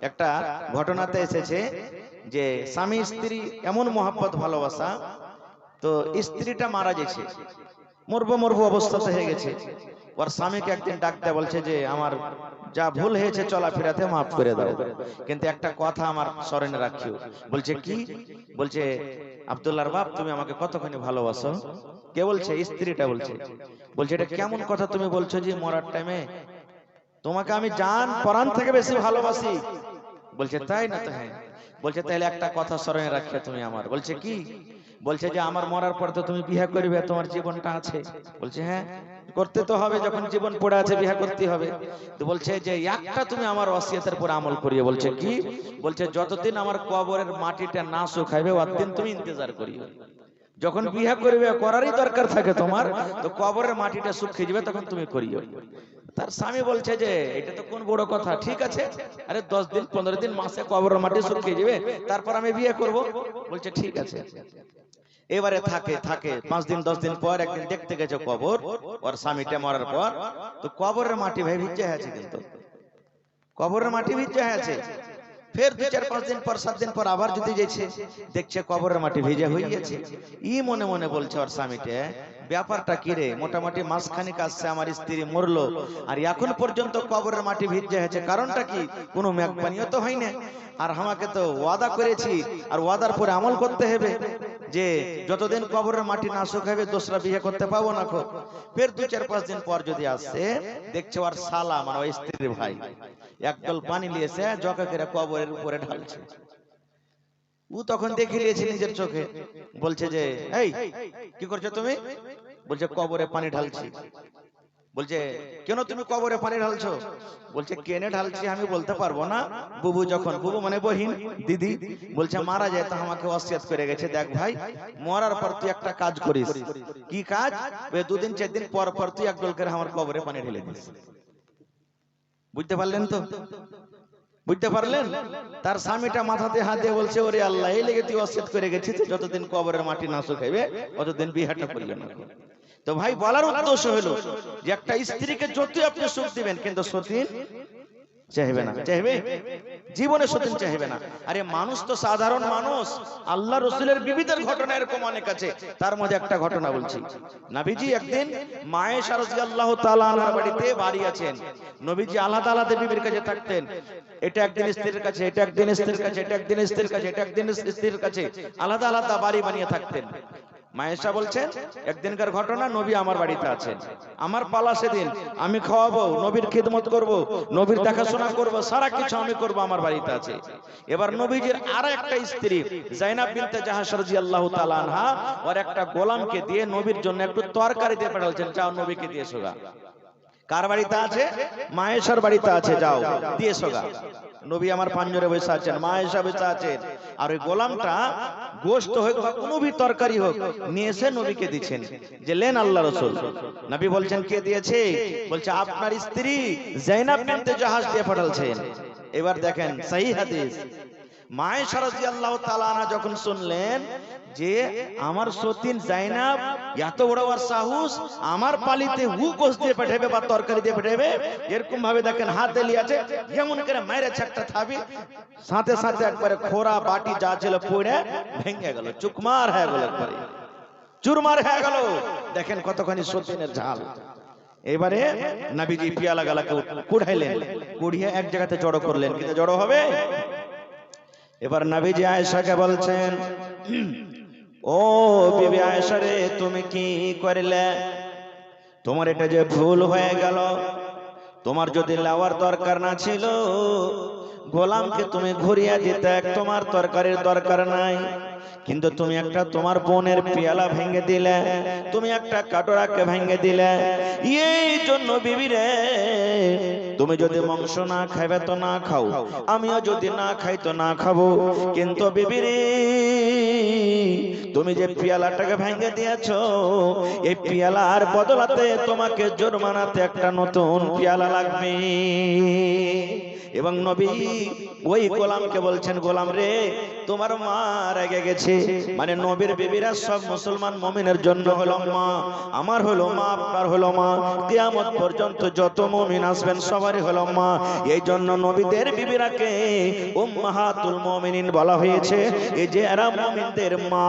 একটা ঘটনাতে এসেছে যে স্বামী স্ত্রী এমন মহব্বত ভালোবাসা, তো স্ত্রীটা মারা গেছে, মরবো মরবো অবস্থাতে হয়ে গেছে। ওর স্বামীকে একদিন ডাকতে বলছে যে আমার যা ভুল হয়েছে চলাফেরাতে মাফ করে দাও, কিন্তু একটা কথা আমার স্মরণে রাখিও। বলছে কি? বলছে আব্দুল্লাহর বাপ, তুমি আমাকে কতখানি ভালোবাসো। কে বলছে? স্ত্রীটা বলছে। বলছে এটা কেমন কথা তুমি বলছো যে মরার টাইমে তোমাকে আমি জান পরাণ থেকে বেশি ভালোবাসি। বলছে তাই না? তো হ্যাঁ। বলছে তাহলে একটা কথা স্মরণে রাখিও তুমি আমার। বলছে কি? বলছে যে আমার মরার পর তো তুমি বিয়ে করবে, তোমার জীবনটা আছে। বলছে হ্যাঁ, করতে তো হবে, যখন জীবন পড়ে আছে বিয়ে করতে হবে। তো বলছে যে একটা তুমি আমার ওসিয়তের উপর আমল করিও। বলছে কি? বলছে যতদিন আমার কবরের মাটিটা না শুকাইবে অতদিন তুমি ইন্তজার করিও। যখন বিয়ে করবে, করারই দরকার থাকে তোমার, তো কবরের মাটিটা শুকিয়ে যাবে তখন তুমি করিও। তার স্বামী বলছে যে এটা তো কোন বড় কথা, ঠিক আছে, আরে 10 দিন 15 দিন মাসে কবরের মাটি শুকিয়ে যাবে, তারপর আমি বিয়ে করব। বলছে ঠিক আছে। এবারে থাকে থাকে 5 দিন 10 দিন পর একদিন দেখতে গেছে কবর, ওর স্বামীটা মরার পর। তো কবরের মাটি ভাই ভিজে আছে, কিন্তু কবরের মাটি ভিজে আছে। ফের 2-4-5 দিন পর 7 দিন পর আবার যদি যাচ্ছে, দেখছে কবরের মাটি ভিজে হয়ে গেছে। ই মনে মনে বলছে ওর স্বামীটা, ব্যাপারটা কি রে, মোটামুটি মাসখানিক আসছে আমার স্ত্রী মরলো, আর এখন পর্যন্ত কবরের মাটি ভিজে আছে, কারণটা কি? কোনো মেঘপানিও তো হয় না, আর আমাকে তো ওয়াদা করেছি, আর ওয়াদার পরে আমল করতে হবে যে যতদিন কবরের মাটি না শুকাবে দোসরা বিয়ে করতে পাবো না। ফের 2-4-5 দিন পর যদি আসছে, দেখছে ওর শালা মানে ওই স্ত্রীর ভাই একদল পানি নিয়েছে, জকা করে কবরের উপরে ঢালছে। ও তখন দেখে নিয়েছে নিজের চোখে, বলছে যে এই কি করছো তুমি? বলছে কবরে পানি ঢালছি। বলছে কেন তুমি কবরে পানি ঢালছো? বলছে কেনে ঢালছি আমি বলতে পারবো না, বুবু যখন, বুবু মানে বহিন, দিদি, বলছে মারা যায় তো আমাকে ওসিয়ত করে গেছে, দেখ ভাই মরার পর তুই একটা কাজ করিস। কি কাজ? 2 দিন 4 দিন পর পর তুই একদল করে আমার কবরে পানি ঢেলে দিস। বুঝতে পারলেন তো? বুঝতে পারলেন? তার স্বামীটা মাথাতে হাত দিয়ে বলছে ওরে আল্লাহ, এই লেগে তুই ওসিয়ত করে গেছিস যতদিন কবরের মাটি না শুকাইবে ততদিন বিহারটা করিও না। তো ভাই বলার উদ্দেশ্য হলো যে একটা স্ত্রীকে যতই আপনি সুখ দিবেন, কিন্তু সতীন চাইবে না, চাইবে জীবনে সতীন চাইবে না। আরে মানুষ তো সাধারণ মানুষ, আল্লাহ রসুলের বিবিধের ঘটনা এরকম অনেক আছে। তার মধ্যে একটা ঘটনা বলছি। নবীজি একদিন মায়েশা রাদিয়াল্লাহু তাআলা আনহার বাড়িতে বাড়ি আছেন। নবীজি আলাদা আলাদা বিবির কাছে থাকতেন। এটা একদিন স্ত্রীর কাছে, এটা একদিন স্ত্রীর কাছে, এটা একদিন স্ত্রীর কাছে, এটা একদিন স্ত্রীর কাছে, আলাদা আলাদা বাড়ি বানিয়ে থাকতেন। মায়েশা বলছেন একদিনকার ঘটনা, নবী আমার বাড়িতে আছেন, আমার পালা সেদিন, আমি খাওয়াবো, নবীর খিদমত করব, নবীর দেখাশোনা করব, সারা কিছু আমি করব, আমার বাড়িতে আছে। এবার নবীজির আর একটা স্ত্রী যায়নাব বিনতে জাহাশ রাদিয়াল্লাহু তাআলা আনহা ওর একটা গোলামকে দিয়ে নবীর জন্য একটু তরকারি দিয়ে পাঠালছেন, যাও নবীকে দিয়ে এসোগা। কার বাড়িতে আছে? মায়েশার বাড়িতে আছে, যাও দিয়ে এসোগা। নবী আমার পাঞ্জরে বসে আছেন, মায়েশা বসে আছেন, আর ওই গোলামটা গোশত হোক বা কোনো ভি তরকারি হোক নিয়ে এসে নবীকে দিচ্ছেন যে লেন আল্লাহ রাসূল। নবী বলছেন কে দিয়েছে? বলছে আপনার স্ত্রী যায়নাব বিনতে জাহাশ দিয়ে পাঠালছেন। এবার দেখেন সহিহ হাদিস, মায়েশা রাদিয়াল্লাহু তাআলা আনহা যখন শুনলেন যে আমার সতীন যায়নাব এত বড় ওর সাহস, আমার পালিতে হু গোশ দিয়ে পাঠাবে বা তরকারি দিয়ে পাঠাবে, এরকম ভাবে দেখেন হাতে লিয়াছে, যেমন করে মাইরে একটা থাবি, সাথে সাথে একবারে খোরা বাটি যা ছিল পড়ে ভেঙে গেল, চুকমার হয়ে গেল, একবারে চুরমার হয়ে গেল। দেখেন কতখানি সতীনের ঝাল। এবারে নবীজি পিয়ালা গালাকে কুড়াইলেন, কুড়িয়ে এক জায়গাতে জড়ো করলেন, কিন্তু জড়ো হবে। এবার নবীজি আয়েশাকে বলছেন, ও বিবি আয়েশা রে, তুমি কি করলে? তোমার এটা যে ভুল হয়ে গেল, তোমার যদি লাওয়ার দরকার না ছিল, গোলামকে তুমি ঘুরিয়ে দিতে, তোমার তরকারির দরকার নাই, কিন্তু তুমি একটা তোমার বোনের পেয়ালা ভেঙে দিলে, তুমি একটা কাটোরাকে ভেঙে দিলে। এই জন্য বিবি রে, তুমি যদি মাংস না খাইবে তো না খাও, আমিও যদি না খাই তো না খাবো, কিন্তু বিবি রে তুমি যে পেয়ালাটাকে ভেঙে দিয়েছো, এই পেয়ালার বদলাতে তোমাকে জরিমানাতে একটা নতুন পেয়ালা লাগবে। এবং নবী ওই গোলামকে বলছেন, গোলাম রে, তোমার মা রেগে গেছে, গেছে, মানে নবীর বিবিরা সব মুসলমান মুমিনের জন্য হলো মা। আমার হলো মা, আপনার হলো মা, কিয়ামত পর্যন্ত যত মুমিন আসবেন সবারই হলো মা। এই জন্য নবীদের বিবিরাকে উম্মাহাতুল মুমিনিন বলা হয়েছে, এই যে এরা মুমিনদের মা।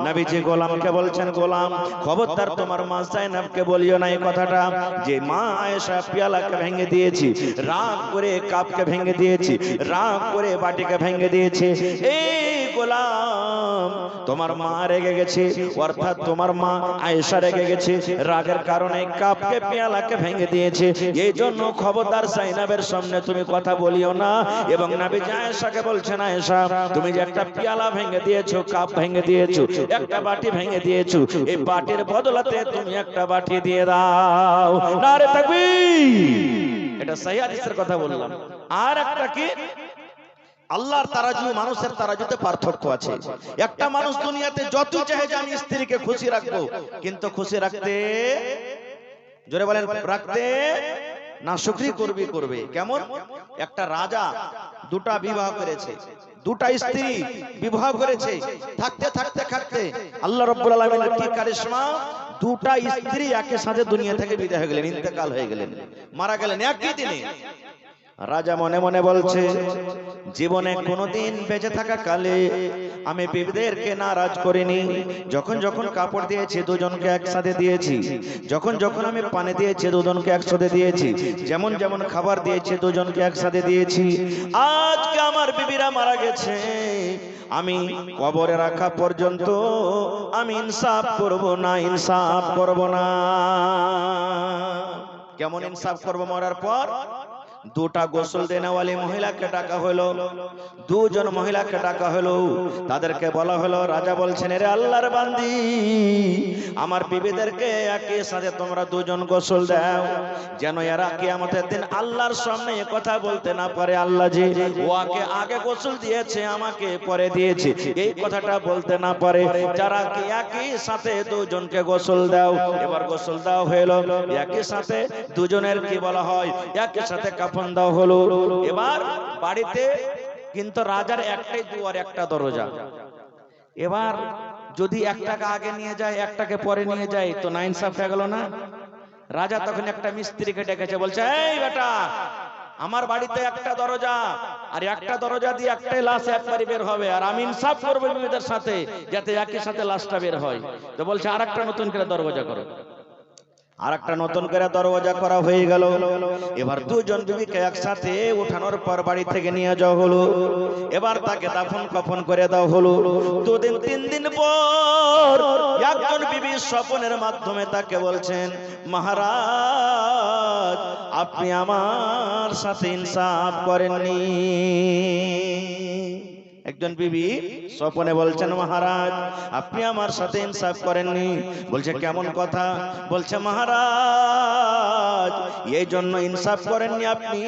নবীজি গোলামকে বলছেন, গোলাম খবরদার তোমার মা জাইনাবকে বলিও না এই কথাটা, যে মা আয়েশা পেয়ালাকে ভেঙে দিয়েছি, রাগ করে কাপকে ভেঙে দিয়েছি, রাগ করে বাটিকে ভেঙে দিয়েছে। এই গোলাম তোমার মা রেগে গেছে, অর্থাৎ তোমার মা আয়েশা রেগে গেছে, রাগের কারণে কাপকে পেয়ালাকে ভেঙে দিয়েছে। এই জন্য খবরদার জাইনাবের সামনে তুমি কথা বলিও না। এবং নবী আয়েশাকে বলছেন, আয়েশা তুমি যে একটা পেয়ালা ভেঙে দিয়েছো, কাপ ভেঙে দিয়েছো, একটা বাটি ভেঙে দিয়েছো, এই বাটির বদলাতে তুমি একটা বাটি দিয়ে দাও। নারে তাকবীর। এটা সহিহ হাদিসের কথা বললাম। আর একটা কি, আল্লাহর তারাজু মানুষের তারাজুতে পার্থক্য আছে। একটা মানুষ দুনিয়াতে যত চাহে যে আমি স্ত্রীকে খুশি রাখবো, কিন্তু খুশি রাখতে, জোরে বলেন, রাখতে না শুকরি করবে। কেমন? একটা রাজা দুটা বিবাহ করেছে, দুটা স্ত্রী বিবাহ করেছে, থাকতে থাকতে থাকতে আল্লাহ রাব্বুল আলামিনের কি কারিশমা, দুটা স্ত্রী একই সাথে দুনিয়া থেকে বিদায় হয়ে গেলেন, ইন্তেকাল হয়ে গেলেন, মারা গেলেন একই দিনে। রাজা মনে মনে বলছে, জীবনে কোনোদিন বেঁচে থাকা কালে আমি বিবিদেরকে নারাজ করিনি। যখন যখন কাপড় দিয়েছি দুজনকে একসাথে দিয়েছি, যখন যখন আমি পানি দিয়েছি দুজনকে একসাথে দিয়েছি, যেমন যেমন খাবার দিয়েছি দুজনকে একসাথে দিয়েছি। আজকে আমার বিবিরা মারা গেছে, আমি কবরে রাখা পর্যন্ত আমি ইনসাফ করব না, ইনসাফ করব না। কেমন ইনসাফ করব? মরার পর দুটা গোসল দেনেওয়ালি মহিলাকে ডাকা হলো, দুজন মহিলাকে ডাকা হলো, তাদেরকে বলা হলো, রাজা বলছেন, রে আল্লাহর বান্দি, আমার বিবিদেরকে একই সাথে তোমরা দুজন গোসল দাও, যেন এরা কিয়ামতের দিন আল্লাহর সামনে এ কথা বলতে না পারে, আল্লাহ যে ওকে আগে গোসল দিয়েছে আমাকে পরে দিয়েছে, এই কথাটা বলতে না পারে। যারা কি একই সাথে দুজনকে গোসল দাও। এবার গোসল দাও হলো, একই সাথে দুজনের কি বলা হয়, একই সাথে কাফন দাও হলো। এবার বাড়িতে কিন্তু রাজার একটাই দুয়ার, একটা দরজা। এবার যদি একটাকে আগে নিয়ে যায় একটাকে পরে নিয়ে যায় তো না ইনসাফ হয়ে গেল না? রাজা তখন একটা মিস্ত্রিকে ডেকেছে, বলছে, এই বেটা, আমার বাড়িতে একটা দরজা, আর একটা দরজা দিয়ে একটাই লাশ একবারই বের হবে, আর আমি ইনসাফ করবো বিবিদের সাথে যাতে একই সাথে লাশটা বের হয়। তো বলছে, আর একটা নতুন করে দরজা করো। আর একটা নতুন করে দরজা করা হয়ে গেল। এবার দুজন বিবিকে একসাথে উঠানোর পর বাড়ি থেকে নিয়ে যাওয়া হলো। এবার তাকে দাফন কাফন করে দেওয়া হলো। দুদিন তিন দিন পর একজন বিবি স্বপ্নের মাধ্যমে তাকে বলছেন, মহারাজ, আপনি আমার সাথে ইনসাফ করেননি। একজন বিবি স্বপ্নে বলছেন, মহারাজ, আপনি আমার সাথে ইনসাফ করেননি। বলছে, কেমন কথা? বলছে, মহারাজ, এই জন্য ইনসাফ করেননি আপনি,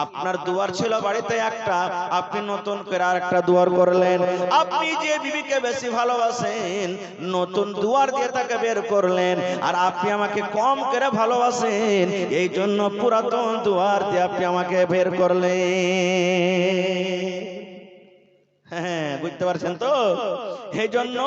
আপনার দুয়ার ছিল বাড়িতে একটা, আপনি নতুন করে আরেকটা দুয়ার করলেন। আপনি যে বিবিকে বেশি ভালোবাসেন নতুন দুয়ার দিয়ে তাকে বের করলেন, আর আপনি আমাকে কম করে ভালোবাসেন, এই জন্য পুরাতন দুয়ার দিয়ে আপনি আমাকে বের করলেন। হ্যাঁ, বুঝতে পারছেন তো? এই জন্য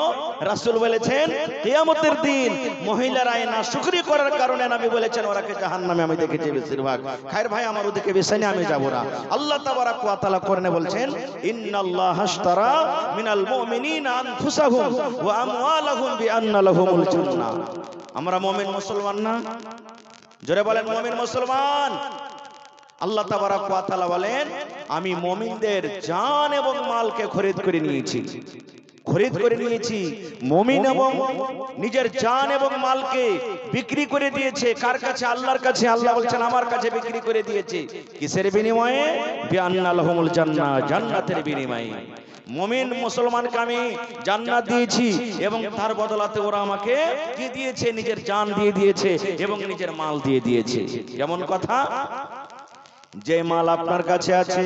রাসূল বলেছেন, কিয়ামতের দিন মহিলারা না শুকরি করার কারণে নবী বলেছেন ওরাকে জাহান্নামে আমি দেখেছি বেশিরভাগ। খায়ের ভাই, আমার ওদিকে বেশি না, আমি যাব না। আল্লাহ তাবারাক ওয়া তাআলা কোরআনে বলছেন, ইন্নাল্লাহা আশতারা মিনাল মুমিনিনা আনফুসাহুম ওয়া আমওয়ালাহুম বিআন্না লাহুমুল জান্নাহ। আমরা মুমিন মুসলমান না? জোরে বলেন, মুমিন মুসলমান। আল্লাহ তাবারাক ওয়া তাআলা বলেন, আমি মুমিনদের জান এবং মালকে খরিদ করে নিয়েছি, খরিদ করে নিয়েছি। মুমিন এবং নিজের জান এবং মালকে বিক্রি করে দিয়েছে কার কাছে? আল্লাহর কাছে। আল্লাহ বলছেন, আমার কাছে বিক্রি করে দিয়েছে। কিসের বিনিময়ে? বিআন্না লাহুমুল জান্নাহ, জান্নাতের বিনিময়ে। মুমিন মুসলমানকে আমি জান্নাত দিয়েছি এবং তার বদলাতে ওরা আমাকে কি দিয়েছে? নিজের জান দিয়ে দিয়েছে এবং নিজের মাল দিয়ে দিয়েছে। কেমন কথা? যে মাল আপনার কাছে আছে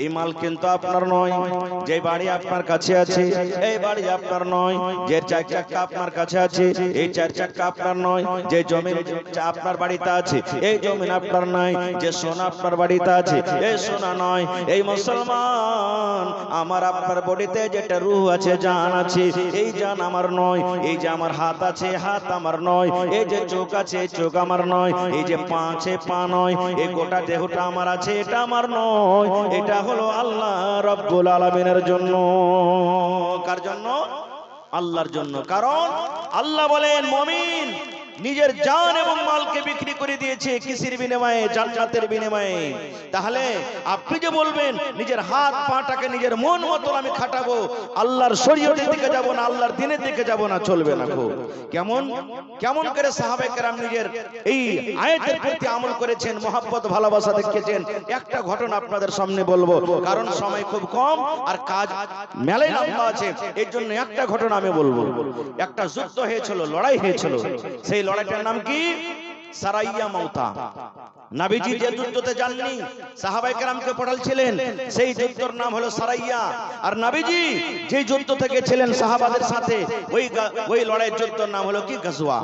এই মাল কিন্তু আপনার নয়, যে বাড়ি আপনার কাছে আছে এই বাড়ি আপনার নয়, যে চার চাকা আপনার কাছে আছে এই চার চাকা আপনার নয়, যে জমি আপনার বাড়িতে আছে এই জমিন আপনার নয়, যে সোনা আপনার বাড়িতে আছে এই সোনা নয়। এই মুসলমান, আমার আপনার বডিতে যেটা রূহ আছে, জান আছে, এই জান আমার নয়। এই যে আমার হাত আছে হাত আমার নয়, এই যে চোখ আছে চোখ আমার নয়, এই যে পা আছে পা নয়, এই গোটা দেহটা আমার আছে এটা আমার নয়। এটা হলো আল্লাহ রব্বুল আলামিনের জন্য। কার জন্য? আল্লাহর জন্য। কারণ আল্লাহ বলেন মুমিন নিজের জান এবং মালকে বিক্রি করে দিয়েছে কিসের বিনিময়ে? জান্নাতের বিনিময়ে। তাহলে আপনি যে বলবেন নিজের হাত পাটাকে নিজের মন মতন আমি খাটাবো, আল্লাহর শরীয়তের দিকে যাব না, আল্লাহর দ্বীনের দিকে যাব না, চলবে না। কেমন কেমন করে সাহাবায়ে কেরাম নিজের এই আয়াতের প্রতি আমল করেছেন, মহব্বত ভালোবাসা দেখিয়েছেন। একটা ঘটনা আপনাদের সামনে বলবো, কারণ সময় খুব কম আর কাজ মেলাই লম্বা আছে, এর জন্য একটা ঘটনা আমি বলবো। একটা যুদ্ধ হয়েছিল, লড়াই হয়েছিল। সেই লড়াইটার নাম কি? সারাইয়া মাউতা। নবীজি যে যুদ্ধতে যাননি, সাহাবায়ে কেরামকে পাঠালছিলেন, সেই যুদ্ধের নাম হলো সারাইয়া। আর নবীজি যে যুদ্ধ থেকে ছিলেন সাহাবাদের সাথে, ওই লড়াইয়ের যুদ্ধের নাম হলো কি? গাজওয়া।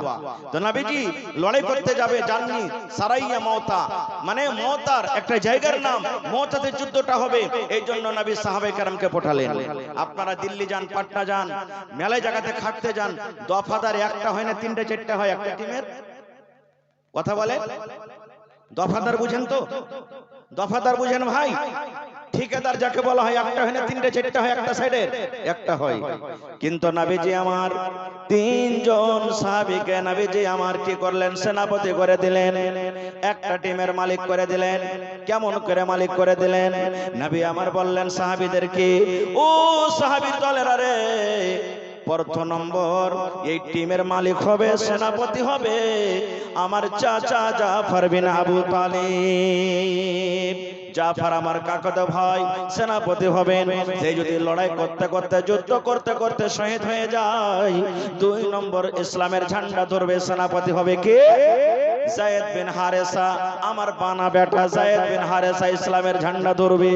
তো নবীজি লড়াই করতে যাবে যাননি, সারাইয়া মাউতা মানে মওতার একটা জায়গার নাম, মওতাতে যুদ্ধটা হবে, এই জন্য নবী সাহাবায়ে কেরামকে পাঠালেন। আপনারা দিল্লি যান, পাটনা যান, মেলা জায়গাতে খাটতে যান, দফাদার একটা হয় না, তিনটে চারটে হয় একটা টিমের। কথা বলে দফাদার বুঝেন তো? দফাদার বুঝেন ভাই? ঠিকাদার যাকে বলা হয়, একটা হয় না তিনটে চারটে হয়, একটা সাইডে একটা হয়। কিন্তু নবীজি আমার তিনজন সাহাবীকে নবীজি আমার কি করলেন? সেনাপতি করে দিলেন, একটা টিমের মালিক করে দিলেন। কেমন করে মালিক করে দিলেন? নবী আমার বললেন সাহাবীদেরকে, ও সাহাবী দলেরা রে, প্রথম নম্বর এই টিমের মালিক হবে, সেনাপতি হবে আমার চাচা জাফর বিন আবু তালিব। জাফর আমার কাকাতো ভাই, সেনাপতি হবেন। সেই যদি লড়াই করতে করতে যুদ্ধ করতে করতে শহীদ হয়ে যায়, 2 নম্বর ইসলামের ঝান্ডা ধরবে, সেনাপতি হবে কে? যায়েদ বিন হারেসা, আমার বানা বেটা যায়েদ বিন হারেসা ইসলামের ঝান্ডা ধরবে।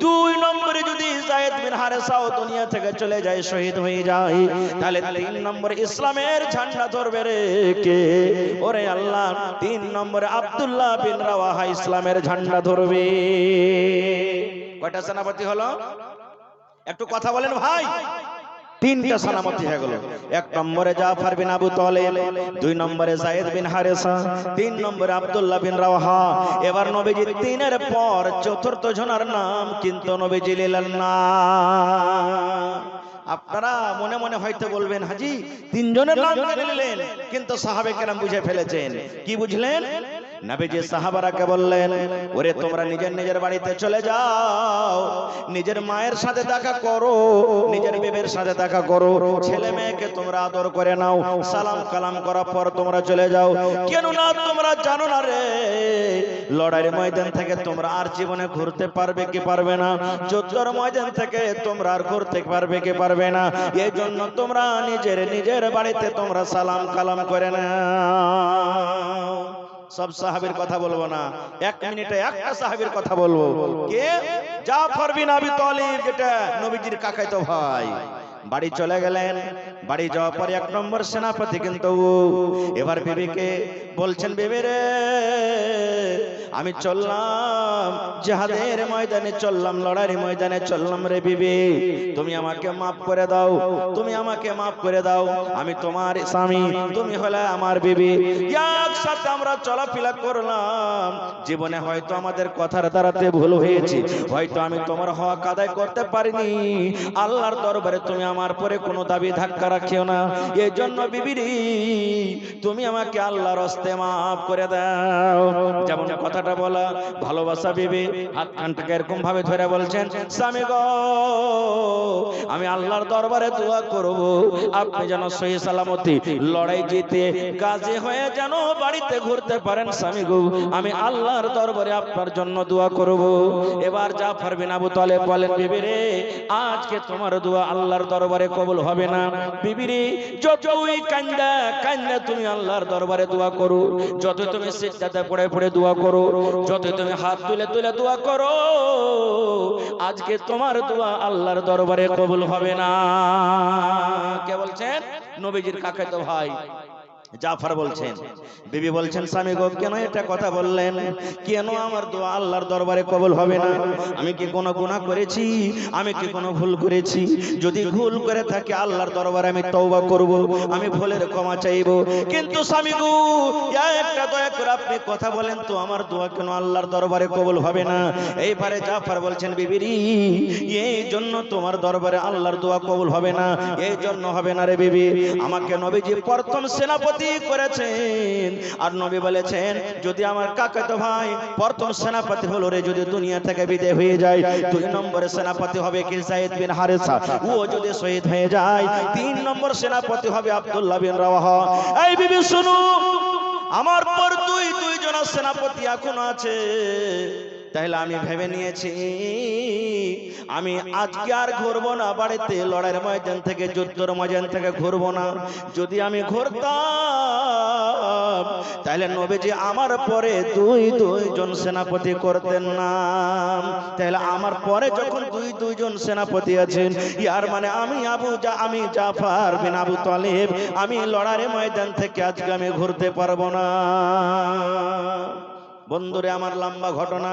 2 নম্বরে যদি যায়েদ বিন হারেসাও দুনিয়া থেকে চলে যায়, শহীদ হয়ে যায়, তাহলে 3 নম্বরে ইসলামের ঝান্ডা ধরবে রে কে? ওরে আল্লাহ, 3 নম্বরে আব্দুল্লাহ বিন রাওয়াহা ইসলামের ঝান্ডা ধরবে। কয়টা সেনাপতি হলো? একটু কথা বলেন ভাই। 3টা সেনাপতি হয়ে গেল। 1 নম্বরে জাফর বিন আবু তালিব, 2 নম্বরে যায়েদ বিন হারেসা, 3 নম্বরে আব্দুল্লাহ বিন রাওয়াহা। এবার নবীজি 3-এর পর চতুর্থ জনের নাম কিন্তু নবীজি নিলেন না। আপনারা মনে মনে হয়তো বলবেন, হাজি 3 জনের নাম নিলেন, কিন্তু সাহাবায়ে কেরাম বুঝে ফেলেছেন। কি বুঝলেন? নবীজি সাহাবারাকে বললেন, ওরে তোমরা নিজের নিজের বাড়িতে চলে যাও, নিজের মায়ের সাথে দেখা করো, নিজের বিবির সাথে দেখা করো, ছেলে মেয়েকে তোমরা আদর করে নাও, সালাম কালাম করার পর তোমরা চলে যাও। কেন না তোমরা জানো না রে, লড়াইয়ের ময়দান থেকে তোমরা আর জীবনে ঘুরতে পারবে কি পারবে না, যুদ্ধের ময়দান থেকে তোমরা আর ঘুরতে পারবে কি পারবে না। এই জন্য তোমরা নিজের নিজের বাড়িতে তোমরা সালাম কালাম করে নাও। সব সাহাবীর কথা বলবো না, 1 মিনিটে একটা সাহাবীর কথা বলবো। কে? জাফর বিন আবি তালিব, যেটা নবীজির কাকাতো ভাই। বাড়ি চলে গেলেন। বাড়ি যাওয়ার পর 1 নম্বর সেনাপতি কিন্তু এবার বিবিকে বলছেন, বিবি রে আমি চললাম জিহাদের ময়দানে, চললাম লড়াইয়ের ময়দানে চললাম রে বিবি, তুমি আমাকে মাফ করে দাও, তুমি আমাকে মাফ করে দাও। আমি তোমার স্বামী, তুমি হলে আমার বিবি, একসাথে আমরা চলাফেরা করলাম। জীবনে হয়তো আমাদের কথার দ্বারাতে ভুল হয়েছে, হয়তো আমি তোমার হক আদায় করতে পারিনি। আল্লাহর দরবারে তুমি আমার পরে কোনো দাবি ধাক্কা রাখিও না। এই জন্য বিবিরি তুমি আমাকে আল্লাহর হস্তে মাফ করে দাও। যেমন কথাটা বলা, ভালোবাসা বিবি হাত কানটাকে এরকম ভাবে ধরে বলছেন, স্বামী গো আমি আল্লাহর দরবারে দোয়া করব, আপনি যেন সহি সালামতি লড়াই জিতে গাজী হয়ে যেন বাড়িতে ঘুরতে পারেন। স্বামী গো আমি আল্লাহর দরবারে আপনার জন্য দোয়া করব। এবার জাফর বিন আবু তালিব বলেন, বিবি রে আজকে তোমার দোয়া আল্লাহর দরবারে দরবারে কবুল হবে না। বিবিরে যতই কান্দা কান্দা তুমি আল্লাহর দরবারে দোয়া করো, যত তুমি সিজদাতে পড়ে পড়ে দোয়া করো, যত তুমি হাত তুলে তুলে দোয়া করো, আজকে তোমার দোয়া আল্লাহর দরবারে কবুল হবে না। কে বলছেন? নবীজির কাকাতো ভাই জাফর বলছেন। বিবি বলছেন, স্বামী গো কেন এটা কথা বললেন? কেন আমার দোয়া আল্লাহর দরবারে কবুল হবে না? আমি কি কোনো গুনাহ করেছি? আমি কি কোনো ভুল করেছি? যদি ভুল করে থাকি আল্লাহর দরবারে আমি তওবা করব, আমি ভুলের ক্ষমা চাইব। কিন্তু স্বামী গো একটা দয়া করে আপনি কথা বলেন তো, আমার দোয়া কেন আল্লাহর দরবারে কবুল হবে না? এইবারে জাফর বলছেন, বিবিরি এই জন্য তোমার দরবারে আল্লাহর দোয়া কবুল হবে না। এই জন্য হবে না রে বিবি, আমাকে নবীজি প্রথম সেনাপতি করেছেন। আর নবী বলেছেন, যদি আমার কাকাতো ভাই প্রথম সেনাপতি হলো রে, যদি দুনিয়া থেকে বিদায় হয়ে যায়, 2 নম্বরে সেনাপতি হবে কি যায়েদ বিন হারেসা, ও যদি শহীদ হয়ে যায়, 3 নম্বর সেনাপতি হবে আব্দুল্লাহ বিন রাওয়াহা। এই বিবি শুনো, আমার পর দুইজন সেনাপতি এখন আছে। তাহলে আমি ভেবে নিয়েছি, আমি আজকে আর ঘুরবো না বাড়িতে, লড়াইয়ের ময়দান থেকে যুদ্ধের ময়দান থেকে ঘুরবো না। যদি আমি ঘুরতাম তাহলে নবীজি আমার পরে দুইজন সেনাপতি করতেন না। তাহলে আমার পরে যখন দুইজন সেনাপতি আছেন, ইয়ার মানে আমি জাফর বিন আবু তালিব, আমি লড়াইয়ের ময়দান থেকে আজকে আমি ঘুরতে পারবো না। বন্ধুরে আমার লম্বা ঘটনা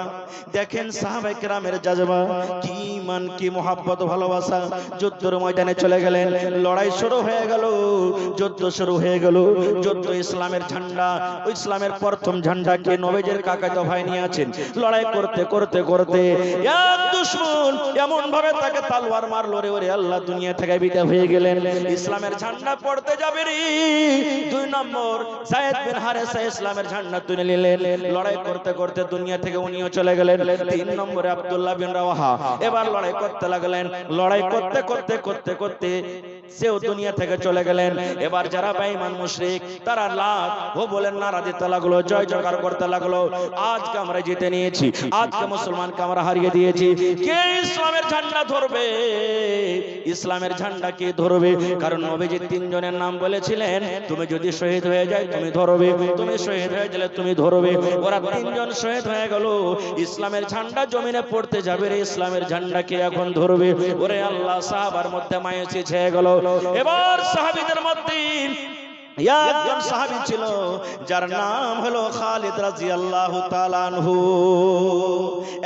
দেখেন, সাহাবায়ে কেরামের জাজবা কি মান কি মোহাব্বত ভালোবাসা। যুদ্ধের ময়দানে চলে গেলেন, লড়াই শুরু হয়ে গেল, যুদ্ধ শুরু হয়ে গেল। যুদ্ধ ইসলামের ঝান্ডা, ওই ইসলামের প্রথম ঝান্ডাকে নবীজির কাকাতো ভাই নিয়ে আছেন। লড়াই করতে করতে করতে এক দুশমন এমন ভাবে তাকে তলোয়ার মারলো রে, ওরে আল্লাহ, দুনিয়া থেকে বিদায় হয়ে গেলেন। ইসলামের ঝান্ডা পড়তে যাবে রে, 2 নম্বর যায়েদ বিন হারেসা ইসলামের ঝান্ডা তুলে নিলেন। লড়াই করতে করতে দুনিয়া থেকে উনিও চলে গেলেন। 3 নম্বরে আব্দুল্লাহ বিন রাওয়াহা এবার লড়াই করতে লাগলেন। লড়াই করতে করতে করতে করতে সেও দুনিয়া থেকে চলে গেলেন। এবার যারা বেঈমান মুশরিক তারা লাত ও বলেন নারা দিতে লাগলো, জয় জয়কার করতে লাগলো, আজকে আমরা জিতে নিয়েছি, আজকে মুসলমানকে আমরা হারিয়ে দিয়েছি। কে ইসলামের ঝান্ডা ধরবে? ইসলামের ঝান্ডা কে ধরবে? কারণ নবীজি 3 জনের নাম বলেছিলেন, তুমি যদি শহীদ হয়ে যায় তুমি ধরবে, তুমি শহীদ হয়ে গেলে তুমি ধরবে। ওরা 3 জন শহীদ হয়ে গেল, ইসলামের ঝান্ডা জমিনে পড়তে যাবে রে, ইসলামের ঝান্ডা কে এখন ধরবে? ওরে আল্লাহ, সাহাবার মধ্যে মায়াসি ছেয়ে গেল। এবার সাহাবীদের মধ্যে একজন সাহাবী ছিল যার নাম হলো খালিদ রাদিয়াল্লাহু তাআলা আনহু।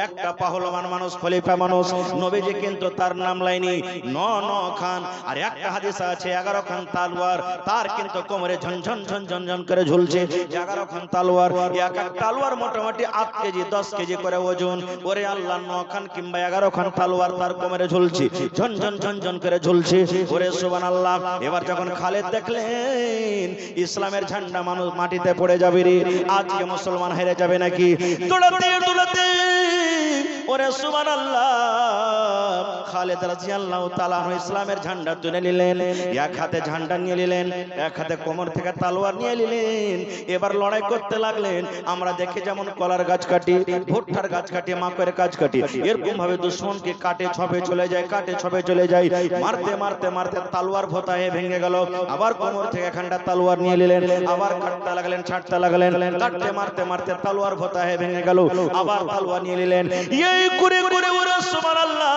একটা পাহলমান মানুষ, খলিফা মানুষ। নবীজি কিন্তু তার নাম লাইনি 9 খান, আর একটা হাদিস আছে 11 খান তলোয়ার তার কিন্তু কোমরে ঝনঝন ঝনঝন ঝন করে ঝুলছে। 11 খান তলোয়ার, এক এক তলোয়ার মোটামুটি 8 কেজি 10 কেজি করে ওজন। ওরে আল্লাহ, 9 খান কিংবা 11 খান তলোয়ার তার কোমরে ঝুলছে, ঝনঝন ঝনঝন করে ঝুলছে। ওরে সুবহানাল্লাহ। এবার যখন খালিদ দেখলেন ইসলামের ঝান্ডা মানুষ মাটিতে পড়ে যাবে রে, আজকে মুসলমান হেরে যাবে নাকি, দৌড়াতে দৌড়াতে ওরে সুবহানাল্লাহ খালিদ রাদিয়াল্লাহু তাআলা ইসলামের ঝান্ডা তুলে নিলেন। এক হাতে ঝান্ডা নিয়ে নিলেন, এক হাতে কোমর থেকে তলোয়ার নিয়ে নিলেন। এবার লড়াই করতে লাগলেন। আমরা দেখে যেমন কলার গাছ কাটি, ভুট্টার গাছ কাটি, মাকের গাছ কাটি, এরকম ভাবে দুশমনকে কাটে ছবে চলে যায়, কাটে ছবে চলে যায়। মারতে মারতে মারতে তলোয়ার ভোতা হয়ে ভেঙে গেল। আবার কোমর থেকে খান্ডা তলোয়ার নিয়ে নিলেন, আবার কাটতে লাগলেন, ছাড়তে লাগলেন, কাটতে মারতে মারতে তলোয়ার ভোতা হয়ে ভেঙে গেল। আবার তলোয়ার নিয়ে নিলেন। এই করে করে ওরে সুবহানাল্লাহ,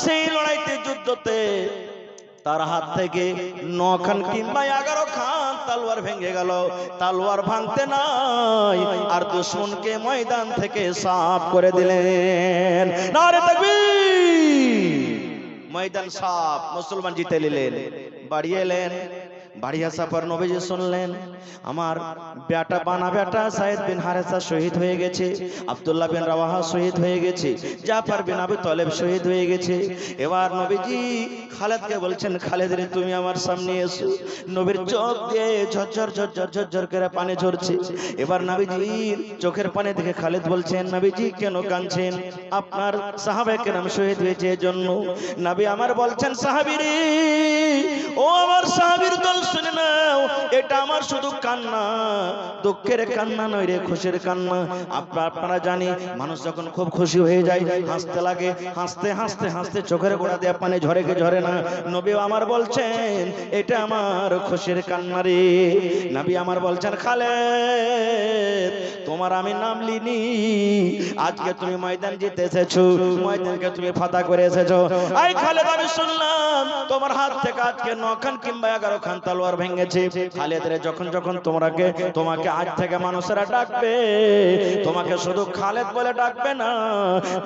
সেই লড়াইতে যুদ্ধতে তার হাত থেকে 9 খান কিংবা 11 খান তলোয়ার ভেঙে গেল। তলোয়ার ভাঙতে নাই, আর দুশমনকে ময়দান থেকে সাফ করে দিলেন। নারে তাকবীর! ময়দান সাফ, মুসলমান জিতে নিলেন। বাড়ি এলেন, বাড়ি আসার পর নবীজি শুনলেন আমার বেটা বানা বেটা যায়েদ বিন হারেসা শহীদ হয়ে গেছে, আব্দুল্লাহ বিন রাওয়াহা শহীদ হয়ে গেছে, জাফর বিন আবু তালেব শহীদ হয়ে গেছে। এবার নবীজি খালিদকে বলছেন, খালিদ রে তুমি আমার সামনে এসো। নবীর চোখ দিয়ে ঝরঝর ঝরঝর ঝরঝর করে পানি ঝরছে। এবার নবীজির চোখের পানি দেখে খালিদ বলছেন, নবীজি কেন কাঁদছেন? আপনার সাহাবায়ে কেরাম শহীদ হয়েছে এজন্য। নবী আমার বলছেন, সাহাবী রে, ও আমার সাহাবীর দল শুনে নাও, এটা আমার শুধু কান্না, দুঃখের কান্না নয় রে, খুশির কান্না। আপনারা জানি মানুষ যখন খুব খুশি হয়ে যায় হাসতে লাগে, হাসতে হাসতে হাসতে চোখের গোড়া দিয়ে পানি ঝরে কি ঝরে না? নবী আমার বলছেন এটা আমার খুশির কান্না রে। নবী আমার বলছেন খালেদ তোমার আমি নাম লিনি, আজকে তুমি ময়দান জিতে এসেছো, ময়দানকে তুমি ফাতা করে এসেছো। আই খালেদ আমি শুনলাম তোমার হাত থেকে আজকে 9 খান কিংবা 11 খান তলোয়ার ভেঙেছে। খালেদ রে যখন যখন তোমাকে আজ থেকে মানুষেরা ডাকবে, তোমাকে শুধু খালেদ বলে ডাকবে না,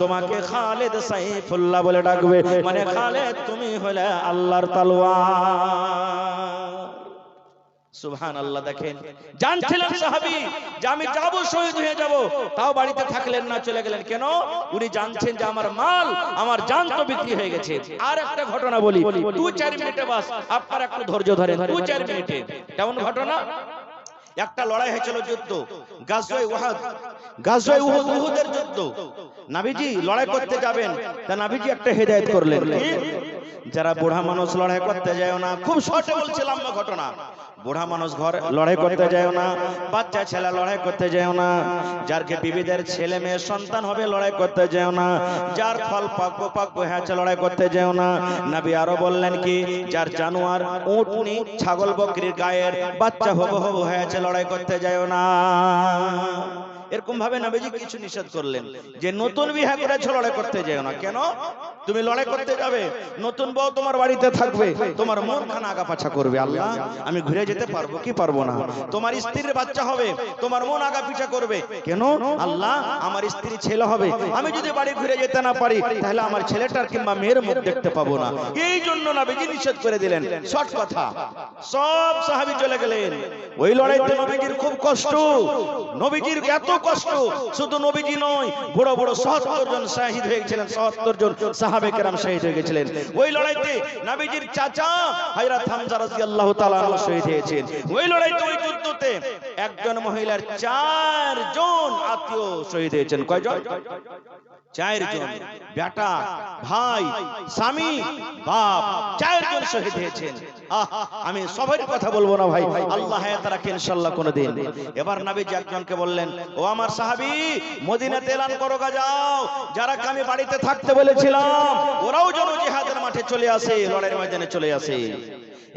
তোমাকে খালেদ সাইফুল্লাহ বলে ডাকবে। মানে খালেদ তুমি হলে আল্লাহর তলোয়ার। সুবহানাল্লাহ। দেখেন জানছিলেন সাহাবী যে আমি যাব, শহীদ হয়ে যাব, তাও বাড়িতে থাকলেন না, চলে গেলেন। কেন? উনি জানছেন যে আমার মাল, আমার জান তো বিক্রি হয়ে গেছে। আর একটা ঘটনা বলি, 2-4 মিনিটে বাস, আপনারা একটু ধৈর্য ধরেন। 2-4 মিনিটে কেমন ঘটনা? একটা লড়াই হয়েছিল, যুদ্ধ, গাজওয়ে উহুদ, গাজওয়ে উহুদের যুদ্ধ। নবীজি লড়াই করতে যাবেন, তা নবীজি একটা হেদায়েত করলেন, যারা বুড়া মানুষ লড়াই করতে যায় না। খুব শর্টে বলছি, লম্বা ঘটনা। বুড়া মানুষ ঘর লড়াই করতে যায় না, বাচ্চা ছেলে লড়াই করতে যায় না, যারকে বিবিদের ছেলে মেয়ে সন্তান হবে লড়াই করতে যায় না, যার ফল পাকবো হয়েছে লড়াই করতে যায় না। নবী আরো বললেন কি, যার জানোয়ার উটনি ছাগল বকরির গায়ের বাচ্চা হবো হয়েছে লড়াই করতে যায় না। এরকম ভাবে নবীজি কিছু নিষেধ করলেন যে নতুন বিয়ে করেছো লড়াই করতে যেও না। কেন? তুমি লড়াই করতে যাবে, নতুন বউ তোমার বাড়িতে থাকবে, তোমার মন খানা আগা পাছা করবে, আল্লাহ আমি ঘুরে যেতে পারবো কি পারবো না। তোমার স্ত্রীর বাচ্চা হবে, তোমার মন আগা পিছা করবে। কেন? আল্লাহ আমার স্ত্রী ছেলে হবে, আমি যদি বাড়ি ঘুরে যেতে না পারি তাহলে আমার ছেলেটার কিংবা মেয়ের মুখ দেখতে পাবো না। এই জন্য নবীজি নিষেধ করে দিলেন। শর্ট কথা, সব সাহাবী চলে গেলেন। ওই লড়াইতে নবীজির খুব কষ্ট, নবীজির এত কষ্ট, শুধু নবীজি নয়, বড় বড় ৭০ জন শহীদ হয়ে গেছিলেন, ৭০ জন সাহাবে কেরাম শহীদ হয়ে গেছিলেন। ওই লড়াইতে নবীজির চাচা হযরত হামজা রাদিয়াল্লাহু তাআলা শহীদ হয়েছেন। ওই লড়াইতে, ওই যুদ্ধতে একজন মহিলার 4 জন আত্মীয় শহীদ হয়েছেন। কয়জন? 4 জন। বেটা, ভাই, স্বামী, বাপ, 4 জন শহীদ হয়েছেন। আমি সবার কথা বলবো না ভাই, আল্লাহ হায়াত রাখে ইনশাআল্লাহ কোনদিন। এবার নবীজি একজনকে বললেন, ও আমার সাহাবী, মদিনাতে এলান করো গা, যাও, যারা আমি বাড়িতে থাকতে বলেছিলাম ওরাও যেন জিহাদের মাঠে চলে আসে, লড়াইয়ের ময়দানে চলে আসে।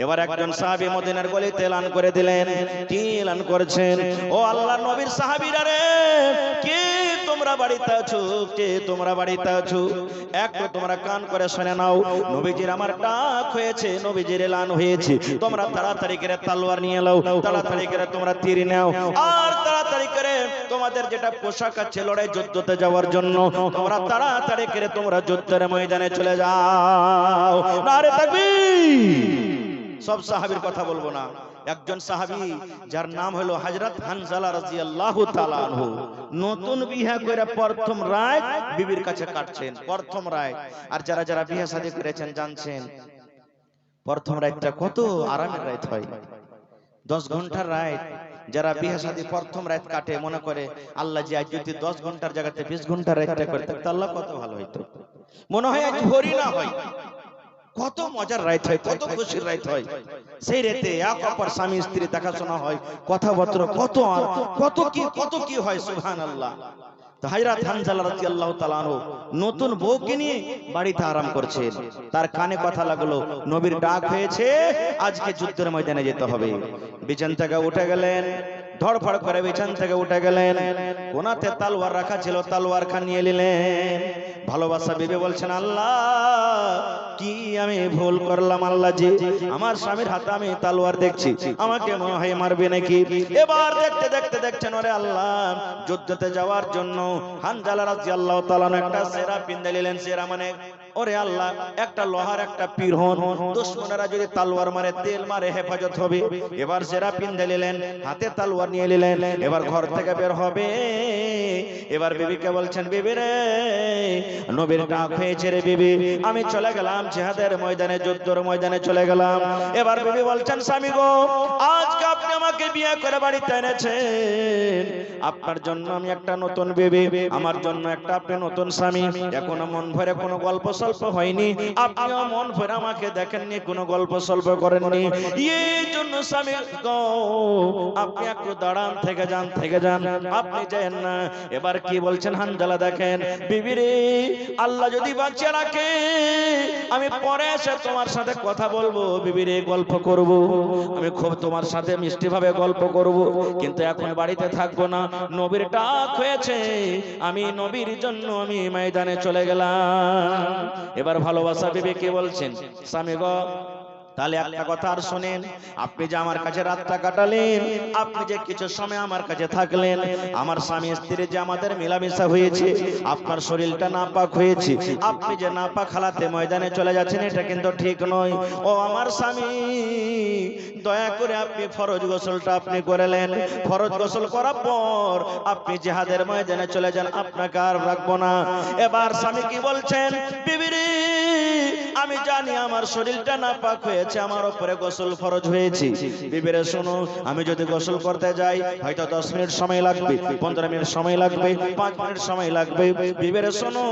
এবার একজন সাহাবী মদিনার গলিতে এলান করে দিলেন। কি এলান করেছেন? ও আল্লাহর নবীর সাহাবীরা রে, কে তোমরা বাড়িতে আছো, কে তোমরা বাড়িতে আছো, একটু তোমরা কান করে শুনে নাও। নবীজির আমার ডাক হয়েছে, নবীজির এলান হয়েছে, তোমরা তাড়াতাড়ি করে তলোয়ার নিয়ে নাও, তাড়াতাড়ি করে তোমরা তীর নাও, আর তাড়াতাড়ি করে তোমাদের যেটা পোশাক আছে লড়াই যুদ্ধতে যাওয়ার জন্য, তোমরা তাড়াতাড়ি করে তোমরা যুদ্ধের ময়দানে চলে যাও। নারে তাকবীর। সব সাহাবীর কথা বলবো না। একজন সাহাবী যার নাম হলো হযরত হানজালা রাদিয়াল্লাহু তাআলা আনহু, নতুন বিয়ে করে প্রথম রাত বিবির কাছে কাটছেন, প্রথম রাত। আর যারা যারা বিয়ে শাদী করেছেন জানছেন প্রথম রাতটা কত আরামের রাত হয়, 10 ঘন্টার রাত। যারা বিয়ে শাদী প্রথম রাত কাটে মনে করে আল্লাহ যে আজ যদি 10 ঘন্টার জায়গাতে 20 ঘন্টার রাতটা করতে তো আল্লাহ কত ভালো হইতো। মনে হয় আজ ভোরই না হয়, কত মজার রাত হয়, কত খুশির রাত হয়। সেই রাতে এক অপর স্বামী স্ত্রী দেখাশোনা হয়, কথাবার্তা কত কি হয়, সুবহানাল্লাহ। তো হযরত হানজালা রাদিয়াল্লাহু তাআলা আনহু নতুন বউকে নিয়ে বাড়িতে আরাম করছেন। তার কানে কথা লাগলো নবীর ডাক হয়েছে, আজকে যুদ্ধের ময়দানে যেতে হবে। বিছানা থেকে উঠে গেলেন, ধড়ফড় করে বিছানা থেকে উঠে গেলেন। কোনাতে তলোয়ার রাখা ছিল, তলোয়ার খান নিয়ে নিলেন। ভালোবাসা বিবি বলছেন, আল্লাহ কি আমি ভুল করলাম, আল্লাহ জি আমার স্বামীর হাতে আমি তলোয়ার দেখছি, আমাকে মনে হয় মারবে নাকি। এবার দেখতে দেখতে দেখছেন, ওরে আল্লাহ, যুদ্ধতে যাওয়ার জন্য হানজালা রাদিয়াল্লাহু তাআলা একটা সেরা পিন্দে নিলেন। সেরা মানে ওরে আল্লাহ একটা লোহার একটা পিরহন, দুশমনেরা যদি তলোয়ার মারে তেল মারে হেফাজত হবে। এবার সেরা পিন্দে নিলেন, হাতে তলোয়ার নিয়ে নিলেন। এবার ঘর থেকে বের হবে। এবার বিবিকে বলছেন, বিবি রে, নবীর ডাক হয়েছে রে বিবি, আমি চলে গেলাম জিহাদের ময়দানে, যুদ্ধের ময়দানে চলে গেলাম। এবার বিবি বলছেন, স্বামী গো, আজকে আপনি আমাকে বিয়ে করে বাড়িতে এনেছেন, আপনার জন্য আমি একটা নতুন বিবি, আমার জন্য একটা আপনি নতুন স্বামী। এখনো মন ভরে কোনো গল্প সল্প হয়নি, আপনিও মন ভরে আমাকে দেখেননি, কোনো গল্প সল্প করেননি। এই জন্য স্বামী গো, আপনি একটু দাঁড়ান, থেকে যান, আপনি যায়েন না। এবার কি বলছেন হানজালা, দেখেন বিবি রে, আল্লাহ যদি বাঁচিয়ে রাখে আমি পরে এসে তোমার সাথে কথা বলবো, বিবি রে গল্প করব, আমি খুব তোমার সাথে মিষ্টি ভাবে গল্প করব, কিন্তু এখন বাড়িতে থাকবো না, নবীর ডাক হয়েছে, আমি নবীর জন্য আমি ময়দানে চলে গেলাম। এবার ভালোবাসা বিবি কি বলছেন, স্বামী গো তাহলে একটা কথা আর শোনেন, আপনি যে আমার কাছে রাতটা কাটালেন, আপনি যে কিছু সময় আমার কাছে থাকলেন, আমার স্বামী স্ত্রী যে আমাদের মেলামেশা হয়েছে, আপনার শরীরটা নাপাক হয়েছে, আপনি যে নাপাক হালাতে ময়দানে চলে যাচ্ছেন, এটা কিন্তু ঠিক নয়। ও আমার স্বামী, দয়া করে আপনি ফরজ গোসলটা আপনি করেলেন, ফরজ গোসল করার পর আপনি জিহাদের ময়দানে চলে যান, আপনাকে আর রাখবো না। এবার স্বামী কি বলছেন, বিবি রে আমি জানি আমার শরীরটা নাপাক হয়েছে, আমার উপরে গোসল ফরজ হয়েছে, বিবি রে শোনো, আমি যদি গোসল করতে যাই হয়তো 10 মিনিট সময় লাগবে, 15 মিনিট সময় লাগবে, 5 মিনিট সময় লাগবে, বিবি রে শোনো,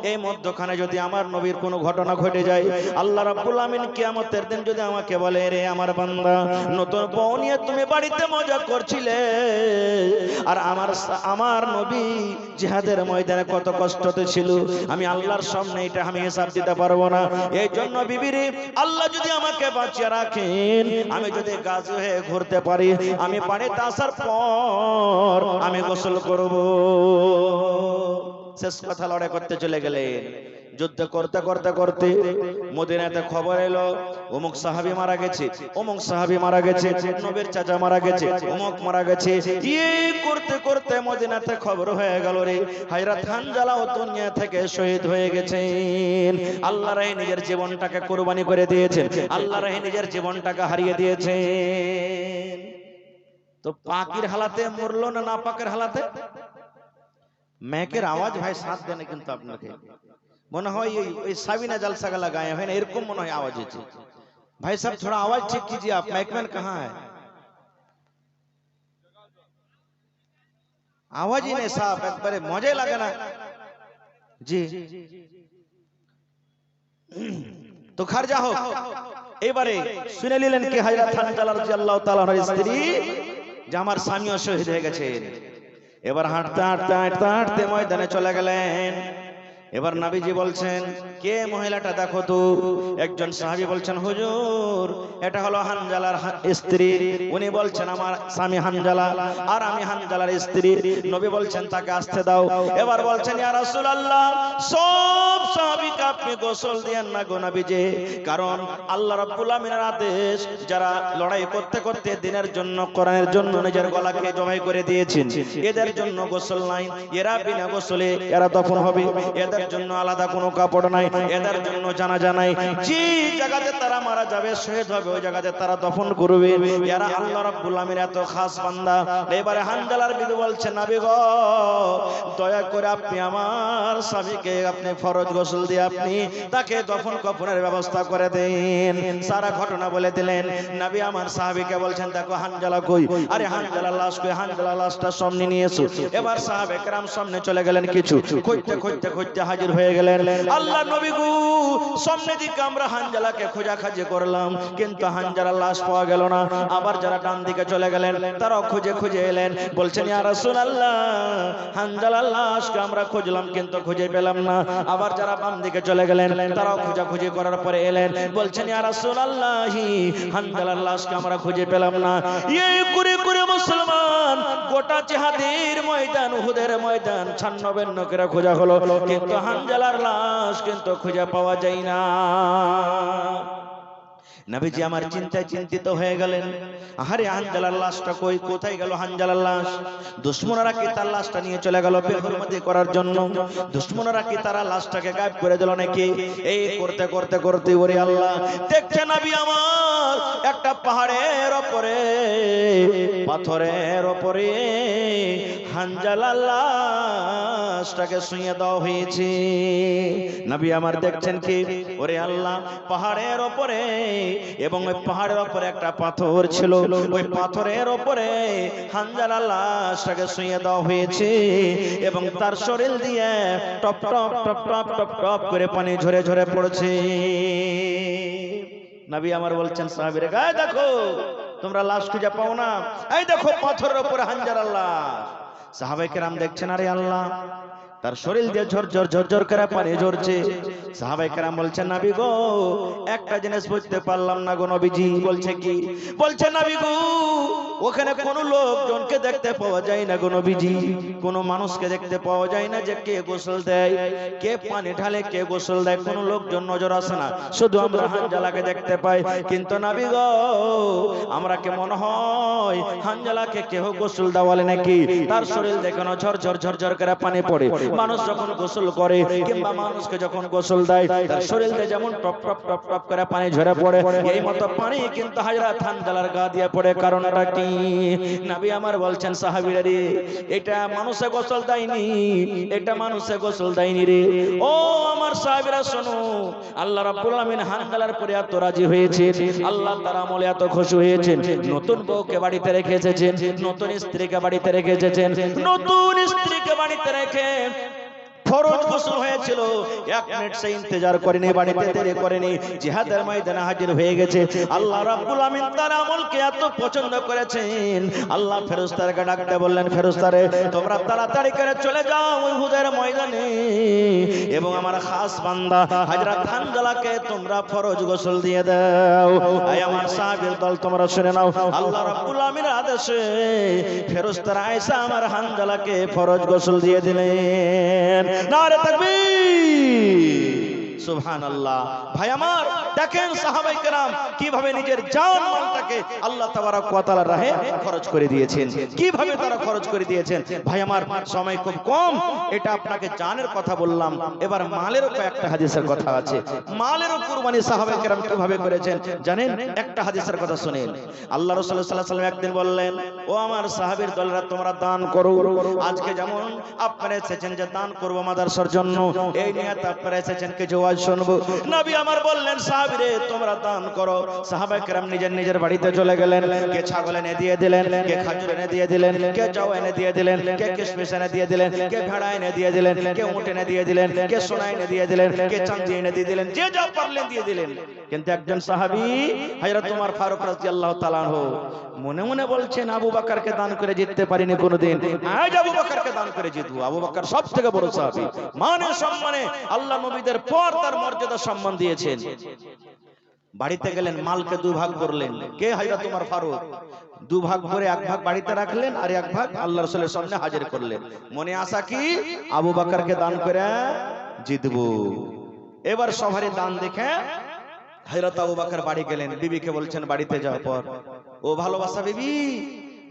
এই মধ্যখানে যদি আমার নবীর কোনো ঘটনা ঘটে যায়, আল্লাহ রাব্বুল আমিন কিয়ামতের দিন যদি আমাকে বলে, রে আমার বান্দা, নতুন বউ নিয়ে তুমি বাড়িতে মজা করছিলে, আর আমার নবী জিহাদের ময়দানে কত কষ্টতে ছিল, আমি আল্লাহর সামনে এটা আমি হিসাব দিতে পারবো না। এই জন্য বিবিরে, আল্লাহ যদি আমাকে বাঁচিয়ে রাখেন, আমি যদি গাজী হয়ে ঘুরতে পারি, আমি বাড়িতে আসার পর আমি গোসল করব। শেষ কথা লড়াই করতে চলে গেলেন। যুদ্ধ করতে করতে করতে মদিনাতে খবর এলো, অমুক সাহাবী মারা গেছে, অমুক সাহাবী মারা গেছে, নবীর চাচা মারা গেছে, অমুক মারা গেছে। এই করতে করতে মদিনাতে খবর হয়ে গেল, রে হযরত হানজালা ও দুনিয়া থেকে শহীদ হয়ে গেছেন। আল্লাহর রাহে নিজের জীবনটাকে কুরবানি করে দিয়েছেন, আল্লাহর রাহে নিজের জীবনটাকে হারিয়ে দিয়েছেন। তো পাকির হালাতে মরলো না নাপাকের হালাতে? मैकेर आवाज भाई साथ देने কিন্তু আপনাকে মনে হয় এই সাবিনা जलसा लगाए हैं ना, এরকম মনে হয় आवाज হচ্ছে। भाई साहब थोड़ा आवाज ठीक कीजिए, आप मैकमैन कहाँ है? आवाज ही नहीं साहब, একবারে মজাই লাগে না জি। তো খারজা হোক, এবারে শুনে নিলেন কি হযরত হানজালা রাদিয়াল্লাহু তাআলা আনহার স্ত্রী যে আমার স্বামীও শহীদ হয়ে গেছেন। এবার হাঁটতে হাঁটতে হাঁটতে হাঁটতে ময়দানে চলে গেলেন। এবার নবীজি বলছেন, কে মহিলাটা দেখো তো। একজন সাহাবী বলছেন, হুজুর এটা হলো হানজালার স্ত্রী। উনি বলছেন আমার স্বামী হানজালা আর আমি হানজালার স্ত্রী। নবী বলছেন তাকে আসতে দাও। এবার বলছেন, ইয়া রাসূলুল্লাহ, সব সাহাবীকে আপনি গোসল দেন না গো নবীজি, কারণ আল্লাহ রাব্বুল আমিনের আদেশ, যারা লড়াই করতে করতে দিনের জন্য কোরআনের জন্য নিজের গলাকে জবাই করে দিয়েছেন, এদের জন্য গোসল নাই, এরা বিনা গোসলে এরা দফন হবে, এদের জন্য আলাদা কোনো কাপড় নাই, এদের জন্য জানাজা নাই, যে জায়গাতে তারা মারা যাবে শহীদ হবে ওই জায়গাতে তারা দফন করবে। এরা আল্লাহ রাব্বুল আমিনের এত খাস বান্দা। এবারে হানজালার বিবি বলছে, নবী গো দয়া করে আপনি আমার স্বামীকে আপনি ফরজ গোসল দিয়ে আপনি তাকে দফন কাফনের ব্যবস্থা করে দেন। সারা ঘটনা বলে দিলেন। নবী আমার সাহাবীকে বলছেন, দেখো হানজালা কই? আরে হানজালার লাশ কই? হানজালার লাশটা সামনে নিয়ে এসো। এবার সাহাবে কেরাম সামনে চলে গেলেন, কিছু খুঁজতে খুঁজতে খুঁজতে হাজির হয়ে গেলেন। আল্লাহ নবী গো সামনে দিকে আমরা হানজালাকে খোঁজাখুঁজি করলাম, কিন্তু হানজালার লাশ পাওয়া গেল না। আবার যারা ডান দিকে চলে গেলেন তারাও খুঁজে খুঁজে এলেন, বলছেন, ইয়া রাসূলুল্লাহ হানজালার লাশকে আমরা খুঁজলাম কিন্তু খুঁজে পেলাম না। আবার যারা বাম দিকে চলে গেলেন তারাও খোঁজাখুঁজি করার পরে এলেন, বলছেন, ইয়া রাসূলুল্লাহ হানজালার লাশকে আমরা খুঁজে পেলাম না। এই করে করে মুসলমান গোটা জিহাদের ময়দান, উহুদের ময়দান ছান্ন করে খোঁজা হলো, কিন্তু হানজালার লাশ কিন্তু খুঁজে পাওয়া যায় না। নবীজি আমার চিন্তায় চিন্তিত হয়ে গেলেন, আরে হানজালার লাশটা কই? কোথায় গেল হানজালার লাশ? দুশমনরা কি তার লাশটা নিয়ে চলে গেল বেহুরমতি করার জন্য? দুশমনরা কি তারা লাশটাকে গায়েব করে দিল নাকি? এই করতে করতে করতে ওরে আল্লাহ, দেখছে নবী আমার একটা পাহাড়ের উপরে, পাথরের উপরে হানজালার লাশটাকে শুইয়ে দেওয়া হয়েছে। নবী আমার দেখছেন কি, ওরে আল্লাহ পাহাড়ের উপরে এবং ওই পাহাড়ের উপরে একটা পাথর ছিল, ওই পাথরের উপরে হানজালার লাশটাকে শুইয়ে দেওয়া হয়েছে এবং তার শরীর দিয়ে top top top top top top করে পানি ঝরে ঝরে পড়ছে। নবী আমার বলছেন সাহাবীরা, গায়ে দেখো, তোমরা লাশ খুঁজে পাও না, এই দেখো পাথরের উপরে হানজালার লাশ। সাহাবায়ে কেরাম দেখছেন, আরে আল্লাহ, তার শরীর দিয়ে ঝরঝর ঝরঝর করে পানি ঝরছে। সাহাবায়ে কেরাম বলছেন, নবী গো, একটা জিনিস বুঝতে পারলাম না গো নবীজি। বলছে কি? বলছে নবী গো, ওখানে কোন লোকজনকে দেখতে পাওয়া যায় না গো নবীজি, কোন মানুষকে দেখতে পাওয়া যায় না যে কে গোসল দেয়, কে পানি ঢালে, কে গোসল দেয়, কোন লোকজন নজর আসে না, শুধু আমরা হানজালাকে দেখতে পাই। কিন্তু নবী গো, আমরা কে মনে হয় হানজালাকে কেহ গোসল দেওয়ালে নাকি, তার শরীর দেখেন ঝরঝর ঝরঝর করে পানি পড়ে। মানুষ যখন গোসল করে কিংবা মানুষকে যখন গোসল দেয়, তার শরীরে যেমন টপ টপ টপ টপ করে পানি ঝরে পড়ে, এই মতো পানি কিন্তু হযরত হানজালার গা দিয়ে পড়ে। কারণটা কি? নবী আমার বলছেন, সাহাবীরা রে, এটা মানুষে গোসল দেয়নি, এটা মানুষে গোসল দেয়নি রে। ও আমার সাহাবীরা শোনো, আল্লাহ রাব্বুল আলামিন হানজালার পরে এত রাজি হয়েছে, আল্লাহ তার আমলে এত খুশি হয়েছেন, নতুন বউকে বাড়িতে রেখে এসেছেন, নতুন স্ত্রীকে বাড়িতে রেখে এসেছেন, নতুন স্ত্রীকে বাড়িতে রেখে ফরজ গোসল হয়েছিল, এক মিনিট সে ইন্তজার করেনি, বাড়িতে দেরি করেনি, জিহাদের ময়দানে হাজির হয়ে গেছে। আল্লাহ রাব্বুল আমিন তার আমলকে এত পছন্দ করেছেন, আল্লাহ ফেরেশতাকে ডাকতে বললেন, ফেরেশতারে তোমরা তাড়াতাড়ি করে চলে যাও উহুদের ময়দানে এবং আমার খাস বান্দা হযরত হানজালাকে তোমরা ফরজ গোসল দিয়ে দাও। এই আমার সাহাবীর দল, তোমরা শুনে নাও, আল্লাহ রাব্বুল আমিনের আদেশে ফেরেশতারা আয়েশা আমার হানজালাকে ফরজ গোসল দিয়ে দিলেন। নারে তাকবীর, সুবহানাল্লাহ। ভাই আমার, দেখেন সাহাবায়ে কেরাম কিভাবে নিজের জান মালটাকে আল্লাহ তাবারক ওয়া তাআলার রাহে খরচ করে দিয়েছেন, কিভাবে তারা খরচ করে দিয়েছেন। ভাই আমার, সময় খুব কম, এটা আপনাকে জানের কথা বললাম, এবার মালেরও কয়েকটা হাদিসের কথা আছে। মালেরও কুরবানি সাহাবায়ে কেরাম কিভাবে করেছেন জানেন? একটা হাদিসের কথা শুনেন। আল্লাহ রাসূল সাল্লাল্লাহু আলাইহি ওয়াসাল্লাম একদিন বললেন, ও আমার সাহাবীর দলরা, তোমরা দান করো। আজকে যেমন আপনারা এসেছেন যে দান করব মাদ্রাসার জন্য, এই নিয়তে আপনারা এসেছেন কিছু ওয়াজ শুনবো। নবী আমার বললেন, সাহাবীরে তোমরা দান করো। সাহাবায়ে কেরাম নিজের নিজের বাড়িতে চলে গেলেন, কে ছাগল এনে দিয়ে দিলেন, কে খাজুর এনে দিয়ে দিলেন, কে জও এনে দিয়ে দিলেন, কে কিশমিশ এনে দিয়ে দিলেন, কে ভেড়া এনে দিয়ে দিলেন, কে উট এনে দিয়ে দিলেন, কে সোনা এনে দিয়ে দিলেন, কে চাঁদি এনে দিয়ে দিলেন, যে যা পারলেন দিয়ে দিলেন। কিন্তু একজন সাহাবী হযরত ওমর ফারুক রাদিয়াল্লাহু তাআলা আনহু মনে মনে বলছেন, আবু বকরকে দান করে জিততে পারিনি কোনোদিন, আজ আবু বকরকে দান করে জিতবো। আবু বকর সবথেকে বড় সাহাবী, মানে সম্মানে আল্লাহ নবীদের পর তার মর্যাদা সম্মান দিয়েছেন। বাড়িতে গেলেন, মালকে দুভাগ করলেন, কে? হযরত ওমর ফারুক। দুভাগ করে এক ভাগ বাড়িতে রাখলেন আর এক ভাগ আল্লাহ রাসূলের সামনে হাজির করলেন। মনে আশা কি? আবু বকরকে দান করে জিতবো। এবার সবারই দান দেখে হযরত আবু বকর বাড়ি গেলেন, বিবিকে বলছেন বাড়িতে যাওয়ার পর, ও ভালোবাসা বিবি,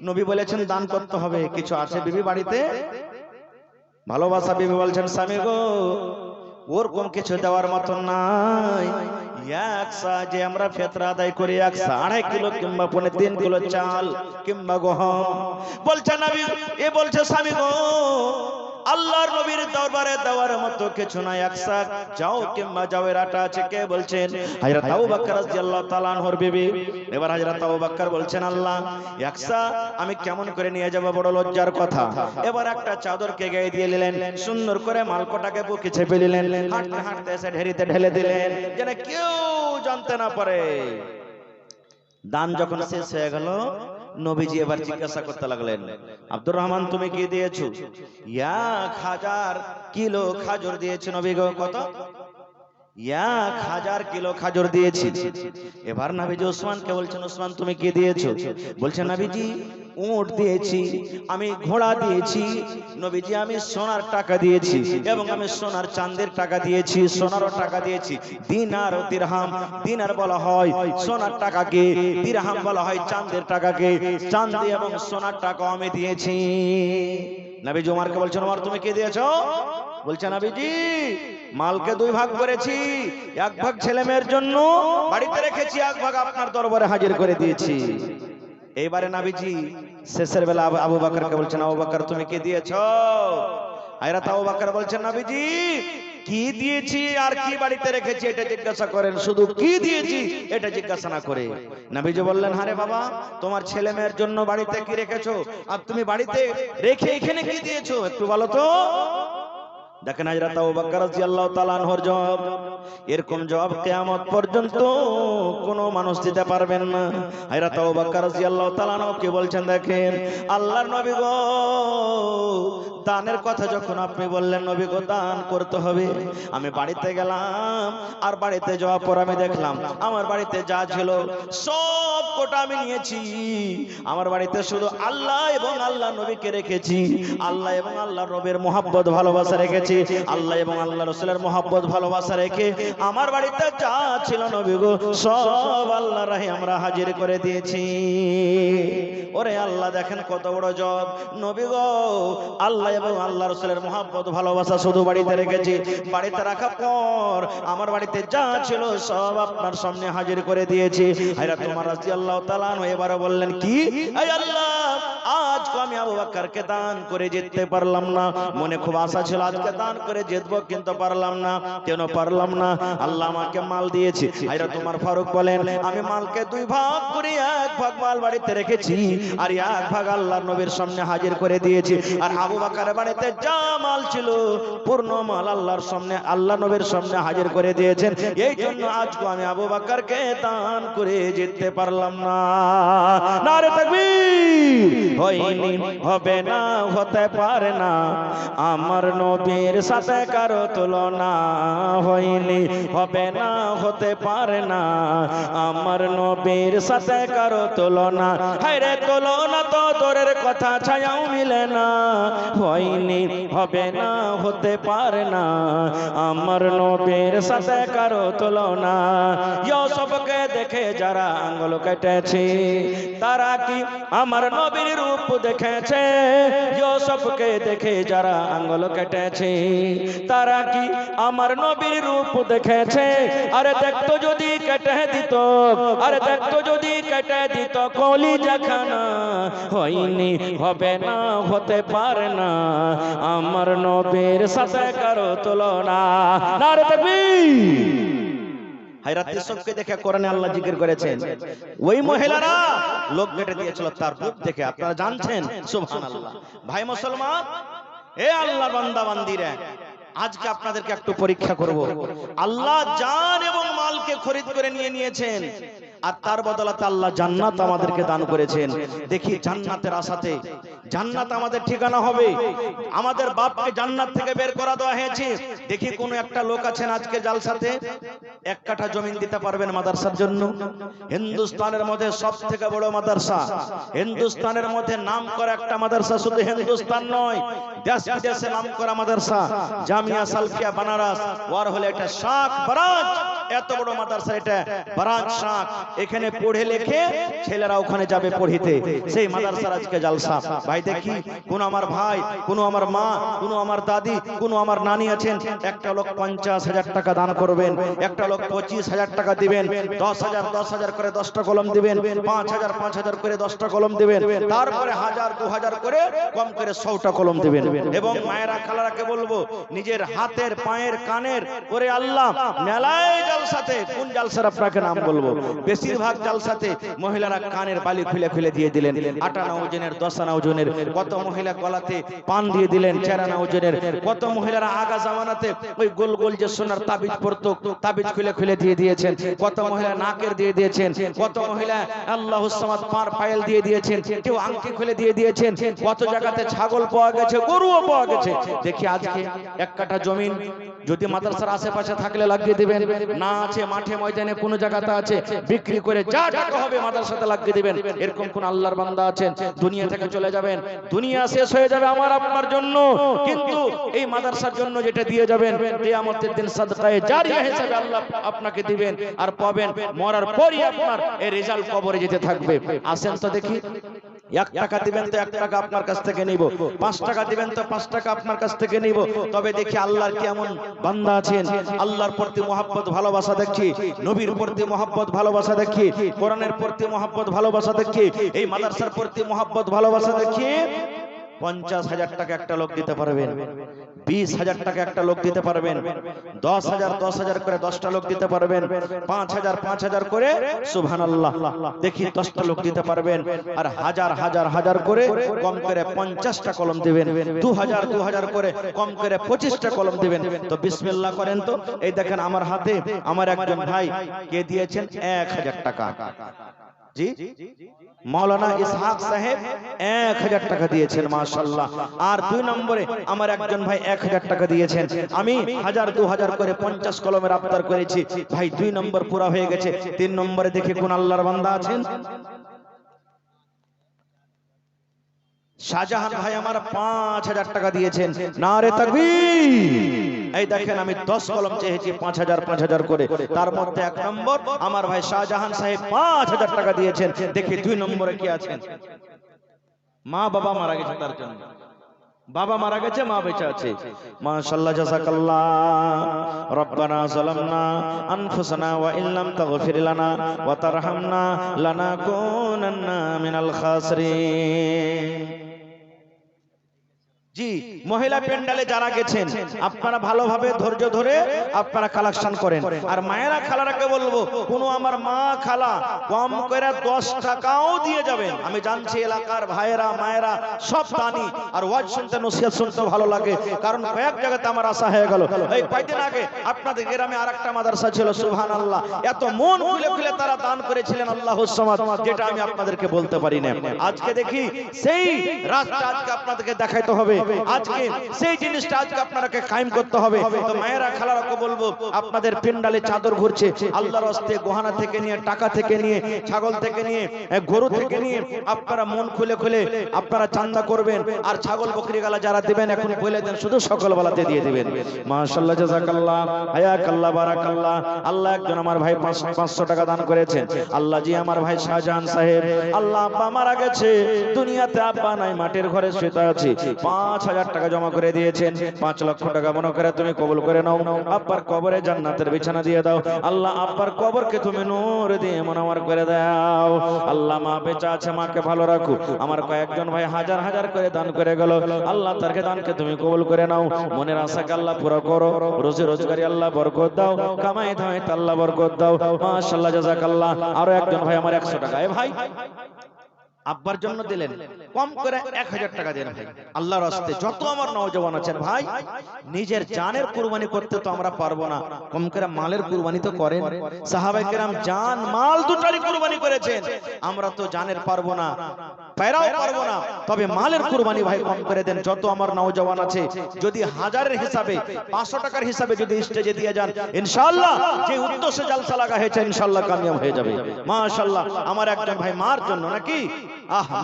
নবী বলেছেন দান করতে হবে, কিছু আছে বিবি বাড়িতে? ভালোবাসা বিবি বলছেন, স্বামী গো, ওরকম কিছু দেওয়ার মতন নাই। একসা যে আমরা ফিতরা আদায় করি, 1.5 কিলো কিংবা 3 কিলো চাল কিংবা গহম। বলছে নবী, এ বলছে স্বামী গো, আল্লাহর নবীর দরবারে দেওয়ার মতো কিছু নাই, একসা যাও কিংবা যাওয়ের আটা আছে। কে বলছেন? হযরত আবু বকর রাদিয়াল্লাহু তাআলা আনহুর বিবি। এবার হযরত আবু বকর বলছেন, আল্লাহ, একসা আমি কেমন করে নিয়ে যাব, বড় লজ্জার কথা। এবার একটা চাদরকে গায়ে দিয়ে নিলেন, সুন্দর করে মালকোটাকে বুকে চেপে নিলেন, হাঁটতে হাঁটতে এসে ঢেরিতে ঢেলে দিলেন যেন কেউ জানতে না পারে। দান যখন শেষ হয়ে গেল, নবীজি এবার জিজ্ঞাসা করতে লাগলেন, আব্দুর রহমান তুমি কি দিয়েছো? 1000 কিলো খাজুর দিয়েছো নবী গো। কত? 1000 কিলো খাজুর দিয়েছি। এবার নবীজি ওসমানকে বলছেন, ওসমান তুমি কি দিয়েছো? বলছেন, নবীজি উট দিয়েছি, আমি ঘোড়া দিয়েছি, নবীজি আমি সোনার টাকা দিয়েছি এবং আমি সোনার চাঁদের টাকা দিয়েছি, সোনারও টাকা দিয়েছি। দিনার ও দিরহাম, দিনার বলা হয় সোনার টাকাকে, দিরহাম বলা হয় চাঁদের টাকাকে। চাঁদি এবং সোনার টাকা আমি দিয়েছি। নবীজি ওমরকে বলছেন, ওমর তুমি কি দিয়েছো? বলছেন, নবীজি মালকে 2 ভাগ করেছি, 1 ভাগ ছেলে মেয়ের জন্য বাড়িতে রেখেছি, 1 ভাগ আপনার দরবারে হাজির করে দিয়েছি। এইবারে নবীজি শেষের বেলা আবু বকরকে বলছেন, আবু বকর তুমি কি দিয়েছো? হযরত আবু বকর বলছেন, নবীজি কি দিয়েছি আর কি বাড়িতে রেখেছি এটা জিজ্ঞাসা করেন, শুধু কি দিয়েছি এটা জিজ্ঞাসা না করে। নবীজি বললেন, আরে বাবা, তোমার ছেলে মেয়ের জন্য বাড়িতে কি রেখেছো আর তুমি বাড়িতে রেখে এখানে কি দিয়েছো একটু বলো তো। দেখেন হযরত আবু বকর রাদিয়াল্লাহু তাআলা আনহুর জবাব, এরকম জবাব কিয়ামত পর্যন্ত কোনো মানুষ দিতে পারবেন না। হযরত আবু বকর রাদিয়াল্লাহু তাআলা আনহু কি বলছেন দেখেন, আল্লাহর নবী গো, দানের কথা যখন আপনি বললেন নবী গো দান করতে হবে, আমি বাড়িতে গেলাম আর বাড়িতে যাওয়ার পর আমি দেখলাম আমার বাড়িতে যা ছিল সব কোটা আমি নিয়েছি। আমার বাড়িতে শুধু আল্লাহ এবং আল্লাহ নবীকে রেখেছি, আল্লাহ এবং আল্লাহ নবীর মহব্বত ভালোবাসা রেখেছি, আল্লাহ এবং আল্লাহ রাসূলের মহব্বত ভালোবাসা রেখে আমার বাড়িতে যা ছিল নবী গো সব আল্লাহর রাহে আমরা হাজির করে দিয়েছি। ওরে আল্লাহ, দেখেন কত বড় জব। নবী গো, আল্লাহ এবং আল্লাহ রাসূলের মহব্বত ভালোবাসা শুধু বাড়িতে রেখেছি, বাড়িতে রাখার পর আমার বাড়িতে যা ছিল সব আপনার সামনে হাজির করে দিয়েছি। হযরত ওমর রাদিয়াল্লাহু তাআলা আনহু এবারে বললেন, কি এই আল্লাহ, আজ আমি আবু বকরকে দান করে জিততে পারলাম না, মনে খুব আশা ছিল আজকে দান করে জিতবো কিন্তু পারলাম না। কেন পারলাম না? আল্লাহ আমাকে মাল দিয়েছে। হযরত ওমর ফারুক বলেন, আমি মালকে দুই ভাগ করে এক ভাগ মাল বাড়িতে রেখেছি আর এক ভাগ আল্লাহর নবীর সামনে হাজির করে দিয়েছি। আর আবু বকরের বাড়িতে যা মাল ছিল পূর্ণ মাল আল্লাহর সামনে, আল্লাহ নবীর সামনে হাজির করে দিয়েছেন। এই জন্য আজকে আমি আবু বকরকে দান করে জিততে পারলাম না। নারে তাকবীর! হয়নি, হবে না, হতে পারে না, আমার নবীর সাথে কারো তুলনা। হয়নি, হবে না, হতে পারে না, আমার নবীর সাথে কারো তুলনা। হায়রে তুলনা তো দূরের কথা, ছায়াও মিলে না। হয়নি, হবে না, হতে পারে না, আমার নবীর সাথে কারো তুলনা। ইউসুফকে দেখে যারা আঙ্গুল কেটেছে তারা কি আমার নবীর রূপ দেখেছে? ইউসুফকে দেখে যারা আঙ্গুল কেটেছে তারা কি আমার নবীর রূপ দেখেছে? আরে দেখতো যদি কেটে দিত, আরে দেখতো যদি কেটে দিত কলিজাখানা। হয়নি, হবে না, হতে পারে না, আমার নবীর সাথে কারো তুলনা। নারে তাকবীর! হযরত ইউসুফকে দেখে কোরআনে আল্লাহ জিকির করেছেন, ওই মহিলারা লোক কেটে দিয়েছিল তার রূপ দেখে। আপনারা জানছেন? সুবহানাল্লাহ। ভাই মুসলমান, এ আল্লাহর বান্দা বান্দিরা, আজকে আপনাদেরকে একটু পরীক্ষা করব। আল্লাহ জান এবং মালকে খরিদ করে নিয়েছেন আর তার বদলাতে আল্লাহ জান্নাত আমাদেরকে দান করেছেন। দেখি জান্নাতের আশাতে, জান্নাত আমাদের ঠিকানা হবে, আমাদের বাপকে জান্নাত থেকে বের করা দেওয়া হয়েছে। দেখি কোন একটা লোক আছেন আজকে জালসাতে 1 কাঠা জমি দিতে পারবেন মাদ্রাসার জন্য? হিন্দুস্তানের মধ্যে সবথেকে বড় মাদ্রাসা, হিন্দুস্তানের মধ্যে নাম করা একটা মাদ্রাসা, শুধু হিন্দুস্তান নয়, দেশ বিদেশে নাম করা মাদ্রাসা জামিয়া সালফিয়া বানারস। ওয়ার হলে এটা শাখ বারাজ, এত বড় মাদ্রাসা এটা বারাজ শাখ। এখানে পড়ে লেখে ছেলেরা ওখানে যাবে পড়িতে, সেই মাদ্রাসার আজকে জালসা। ভাই দেখি কোন আমার ভাই, কোন আমার মা, কোন আমার দাদি, কোন আমার নানি আছেন, একটা লোক 50,000 টাকা দান করবেন, একটা লোক 25,000 টাকা দিবেন, 10,000 করে 10টা কলম দিবেন, 5,000 করে 10টা কলম দিবেন, তারপরে 1,000 2,000 করে কম করে 100টা কলম দিবেন। এবং মায়েরা খালারাকে বলবো, নিজের হাতের পায়ের কানের করে আল্লাহ মেলায় জালসাতে, কোন জালসার আপনাকে নাম বলবো, বেশিরভাগ জালসাতে মহিলারা কানের বালি খুলে খুলে দিয়ে দিলেন, 8 আনা ওজনের 10 আনা ওজনের। কত মহিলা গলাতে পান দিয়ে দিলেন 4 আনা ওজনের। কত মহিলারা আগা জামানাতে ওই গোল গোল যে সোনার তাবিজ পরতো, তাবিজ খুলে খুলে দিয়ে দিয়েছেন। কত মহিলা নাকের দিয়ে দিয়েছেন, কত মহিলা আল্লাহুস সামাদ পার পায়েল দিয়ে দিয়েছেন, কেউ আংটি খুলে দিয়ে দিয়েছেন। কত জায়গাতে ছাগল পাওয়া গেছে, গরুও পাওয়া গেছে। দেখি আজকে 1 কাঠা জমিন যদি মাদ্রাসার আশেপাশে থাকলে লাগিয়ে দিবেন, না আছে মাঠে ময়দানে কোন জায়গাতে আছে, বিক্রি করে যা টাকা হবে মাদ্রাসাতে লাগিয়ে দিবেন। এরকম কোন আল্লাহর বান্দা আছেন দুনিয়া থেকে চলে যাবেন, দুনিয়া শেষ হয়ে যাবে আমার আপনার জন্য, কিন্তু এই মাদ্রাসার জন্য যেটা দিয়ে যাবেন কিয়ামতের দিন সাদকায়ে জারিয়া হিসেবে আল্লাহ আপনাকে দিবেন আর পাবেন। মরার পরই আপনার এই রেজাল্ট কবরে যেতে থাকবে। আসেন তো দেখি, 1 টাকা দিবেন তো 1 টাকা আপনার কাছ থেকে নিব, 5 টাকা দিবেন তো 5 টাকা আপনার কাছ থেকে নিব। তবে দেখি আল্লাহর কেমন বান্দা আছেন, আল্লাহর প্রতি মহব্বত ভালোবাসা দেখি, নবীর প্রতি মহব্বত ভালোবাসা দেখি, কোরআনের প্রতি মহব্বত ভালোবাসা দেখি, এই মাদ্রাসার প্রতি মহব্বত ভালোবাসা দেখি। 50,000 টাকা একটা লোক দিতে পারবেন, 20,000 টাকা একটা লোক দিতে পারবেন, 10,000 করে 10টা লোক দিতে পারবেন, 5,000 করে সুবহানাল্লাহ দেখি 10টা লোক দিতে পারবেন, আর হাজার করে কম করে 50টা কলম দিবেন, 2,000 করে কম করে 25টা কলম দিবেন। তো বিসমিল্লাহ করেন তো। এই দেখেন আমার হাতে আমার একজন ভাই কে দিয়েছেন 1,000 টাকা। জি, মৌলানা ইসহাক সাহেব 1,000 টাকা দিয়েছেন, মাশাআল্লাহ। আর 2 নম্বরে আমার একজন ভাই 1,000 টাকা দিয়েছেন। আমি 1,000 করে 50 কলমের আবদার করেছি, ভাই 2 নম্বর পুরা হয়ে গেছে। 3 নম্বরে দেখি কোন আল্লাহর বান্দা আছেন। শাহজাহান ভাই আমার 5,000 টাকা দিয়েছেন, নারে তাকবীর। এই দেখেন আমি 10 কলম চেয়েছি 5,000 করে, তার মধ্যে 1 নম্বর আমার ভাই শাহজাহান সাহেব 5,000 টাকা দিয়েছেন। দেখি 2 নম্বরে কি আছেন। মা বাবা মারা গেছে, তার জন্য বাবা মারা গেছে, মা বেঁচে আছে, মাশাআল্লাহ, জাযাকাল্লাহ। রব্বানা যালামনা আনফুসানা ওয়া ইল্লাম তাগফির লানা ওয়া তারহামনা লানাকুনান্না মিনাল খাসিরিন। জি, মহিলা প্যান্ডেলে যারা গেছেন আপনারা ভালোভাবে ধৈর্য ধরে আপনারা কালেকশন করেন। আর মায়েরা খালারাকে বলবো, কোনো আমার মা খালা কম করে 10 টাকাও দিয়ে যাবেন। আমি জানছি এলাকার ভাইয়েরা মায়েরা সব দানি, আর ওয়াজ শুনতে নসিহত শুনতে ভালো লাগে, কারণ কয়েক জায়গাতে আমার আশা হয়ে গেল। এই কয়েকদিন আগে আপনাদের গ্রামে আরেকটা মাদ্রাসা ছিল, সুবহানাল্লাহ, এত মন খুলে খুলে তারা দান করেছিলেন আল্লাহুস সামাদ, যেটা আমি আপনাদেরকে বলতে পারি না। আজকে দেখি সেই রাস্তা আজকে আপনাদেরকে দেখাইতে হবে, আজকে সেই জিনিসটা আজকে আপনাকে কায়েম করতে হবে। তো মায়েরা খালারাকে বলবো, আপনাদের পেন্ডালে চাদর ঘুরছে, আল্লাহর রাস্তায় গহনা থেকে নিয়ে, টাকা থেকে নিয়ে, ছাগল থেকে নিয়ে, গরু থেকে নিয়ে আপনারা মন খুলে খুলে আপনারা চান্দা করবেন। আর ছাগল বকরি গালা যারা দিবেন এখন বলে দেন, শুধু সকালবেলাতে দিয়ে দিবেন। মাশাআল্লাহ, জাযাকাল্লাহ, হায়াকাল্লাহ, বারাকাল্লাহ। আল্লাহ একজন আমার ভাই 500 টাকা দান করেছেন। আল্লাহ জি আমার ভাই শাহজাহান সাহেব, আল্লাহ আব্বা মারা গেছে, দুনিয়াতে আব্বা নাই, মাটির ঘরে শুয়ে আছে, 5,000 টাকা জমা করে দিয়েছেন। 5 লক্ষ টাকা মনে করে তুমি কবুল করে নাও। আব্বার কবরে জান্নাতের বিছানা দিয়ে দাও। আল্লাহ আব্বার কবরকে তুমি নূর দিয়ে মুনাওয়ার করে দাও। আল্লাহ মা বেঁচে আছে, মাকে ভালো রাখো। আমার কয়েকজন ভাই হাজার করে দান করে গেল, আল্লাহ তার দানকে তুমি কবুল করে নাও। মনের আশাকে আল্লাহ পুরো করো, রোজি রোজগারি আল্লাহ বরকত দাও, কামাই ধামাইতে আল্লাহ বরকত দাও। মাশাআল্লাহ, জাযাকাল্লাহ। আরো একজন ভাই আমার 100 টাকা, এ ভাই আব্বার জন্য দিলেন, কম করে 1,000 টাকা দেন ভাই আল্লাহর রাস্তায়। যত আমার নওজওয়ান আছেন ভাই, নিজের জানের কুরবানি করতে তো আমরা পারবো না, কম করে মালের কুরবানি তো করেন। সাহাবায়ে কেরাম জান মাল দুটারই কুরবানি করেছেন, আমরা তো জানের পারবো না, पैराও পারবো না, তবে মালের কুরবানি ভাই কম করে দেন। যত আমার নওজওয়ান আছে, যদি হাজারের হিসাবে 500 টাকার হিসাবে যদি স্টেজে দিয়ে যান, ইনশাআল্লাহ যে উদ্দেশ্যে জালসা লাগা হয়েছে ইনশাআল্লাহ কামিয়াব হয়ে যাবে। মাশাআল্লাহ। আমার একজন ভাই মার জন্য, নাকি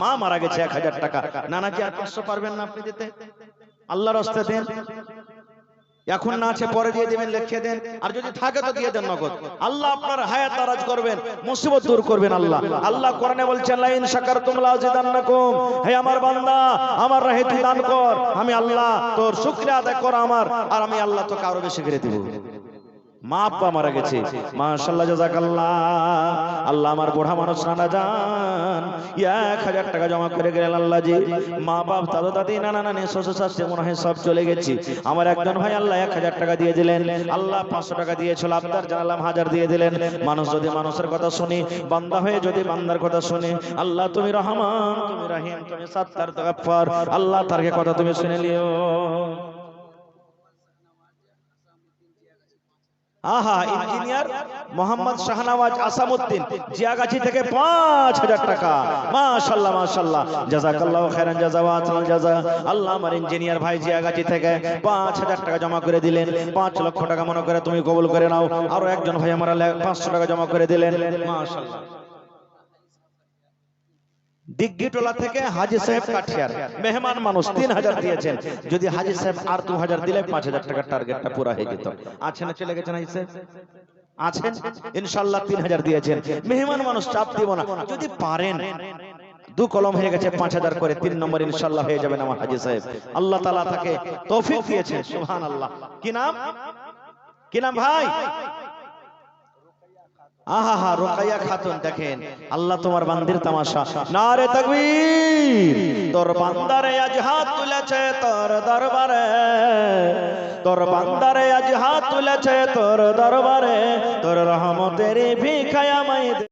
মা মারা গেছে, 1,000 টাকা। নানাজি আর 500 পারবেন না আপনি দিতে? আল্লাহর রাস্তায় দেন, এখন না আছে পরে দিয়ে দিবেন, লিখে দেন, আর যদি থাকে তো দিয়ে দেন নগদ। আল্লাহ আপনার হায়াত দারাজ করবেন, মুসিবত দূর করবেন। আল্লাহ কোরআনে বলছেন, লা ইন শাকারতুম লাযিদান্নাকুম। হে আমার বান্দা, আমার রাহে তুই দান কর, আমি আল্লাহ তোর শুকরিয়া আদায় কর আমার, আর আমি আল্লাহ তোকে আরো বেশি করে দেব। মা আব্বা মারা গেছে, মাশাআল্লাহ, জাযাকাল্লাহ। আল্লাহ আমার বুড়া মানুষ নানা জান 1,000 টাকা জমা করে গেলেন। আল্লাহ জি মা বাপ, দাদা দাদি, নানা নানি, শ্বশুর শাশুড়ি মনে হয় সব চলে গেছি। আমার একজন ভাই আল্লাহ 1,000 টাকা দিয়ে দিলেন। আল্লাহ 500 টাকা দিয়েছিল, আবদার জানালাম 1000 দিয়ে দিলেন। মানুষ যদি মানুষের কথা শুনি, বান্দা হয়ে যদি বান্দার কথা শুনি, আল্লাহ তুমি রহমান, তুমি রহিম, তুমি সাত্তার, গফফার, আল্লাহ তার কথা তুমি শুনে লিও। ইঞ্জিনিয়ার মোহাম্মদ শাহনওয়াজ আসামউদ্দিন জিয়াগাছি থেকে 5,000 টাকা। মাশাআল্লাহ, মাশাআল্লাহ, জাযাকাল্লাহু খাইরান জাযা ওয়া আজরাল জাযা। আল্লাহ আমার ইঞ্জিনিয়ার ভাই জিয়াগাছি থেকে 5,000 টাকা জমা করে দিলেন। 5 লক্ষ টাকা মনে করে তুমি কবুল করে নাও। আরো একজন ভাই আমার 500 টাকা জমা করে দিলেন। মাশাআল্লাহ। দিগ্গিটোলা থেকে হাজী সাহেব কাঠিয়ার মেহমান মানুষ 3,000 দিয়েছেন। যদি হাজী সাহেব আর 2,000 দিলে 5,000 টাকার টার্গেটটা পুরো হয়ে যেত। আছে না, চলে গেছেন হাজী সাহেব? আছেন ইনশাআল্লাহ। 3,000 দিয়েছেন, মেহমান মানুষ, চাপ দিব না। যদি পারেন 2 কলম হয়ে গেছে 5,000 করে, 3 নম্বর ইনশাআল্লাহ হয়ে যাবেন আমার হাজী সাহেব। আল্লাহ তাআলা তাকে তৌফিক দিয়েছেন, সুবহানাল্লাহ। কি নাম, কি নাম ভাই? আহা হা রোকাইয়া খাতুন দেখেন আল্লাহ তোমার বান্দির তামাশা নারে তাকবীর তোর বান্দারে আজ হাত তুলেছে তোর দরবারে তোর বান্দারে আজ হাত তুলেছে তোর দরবারে তোর রহমতের ভিখায়া মাই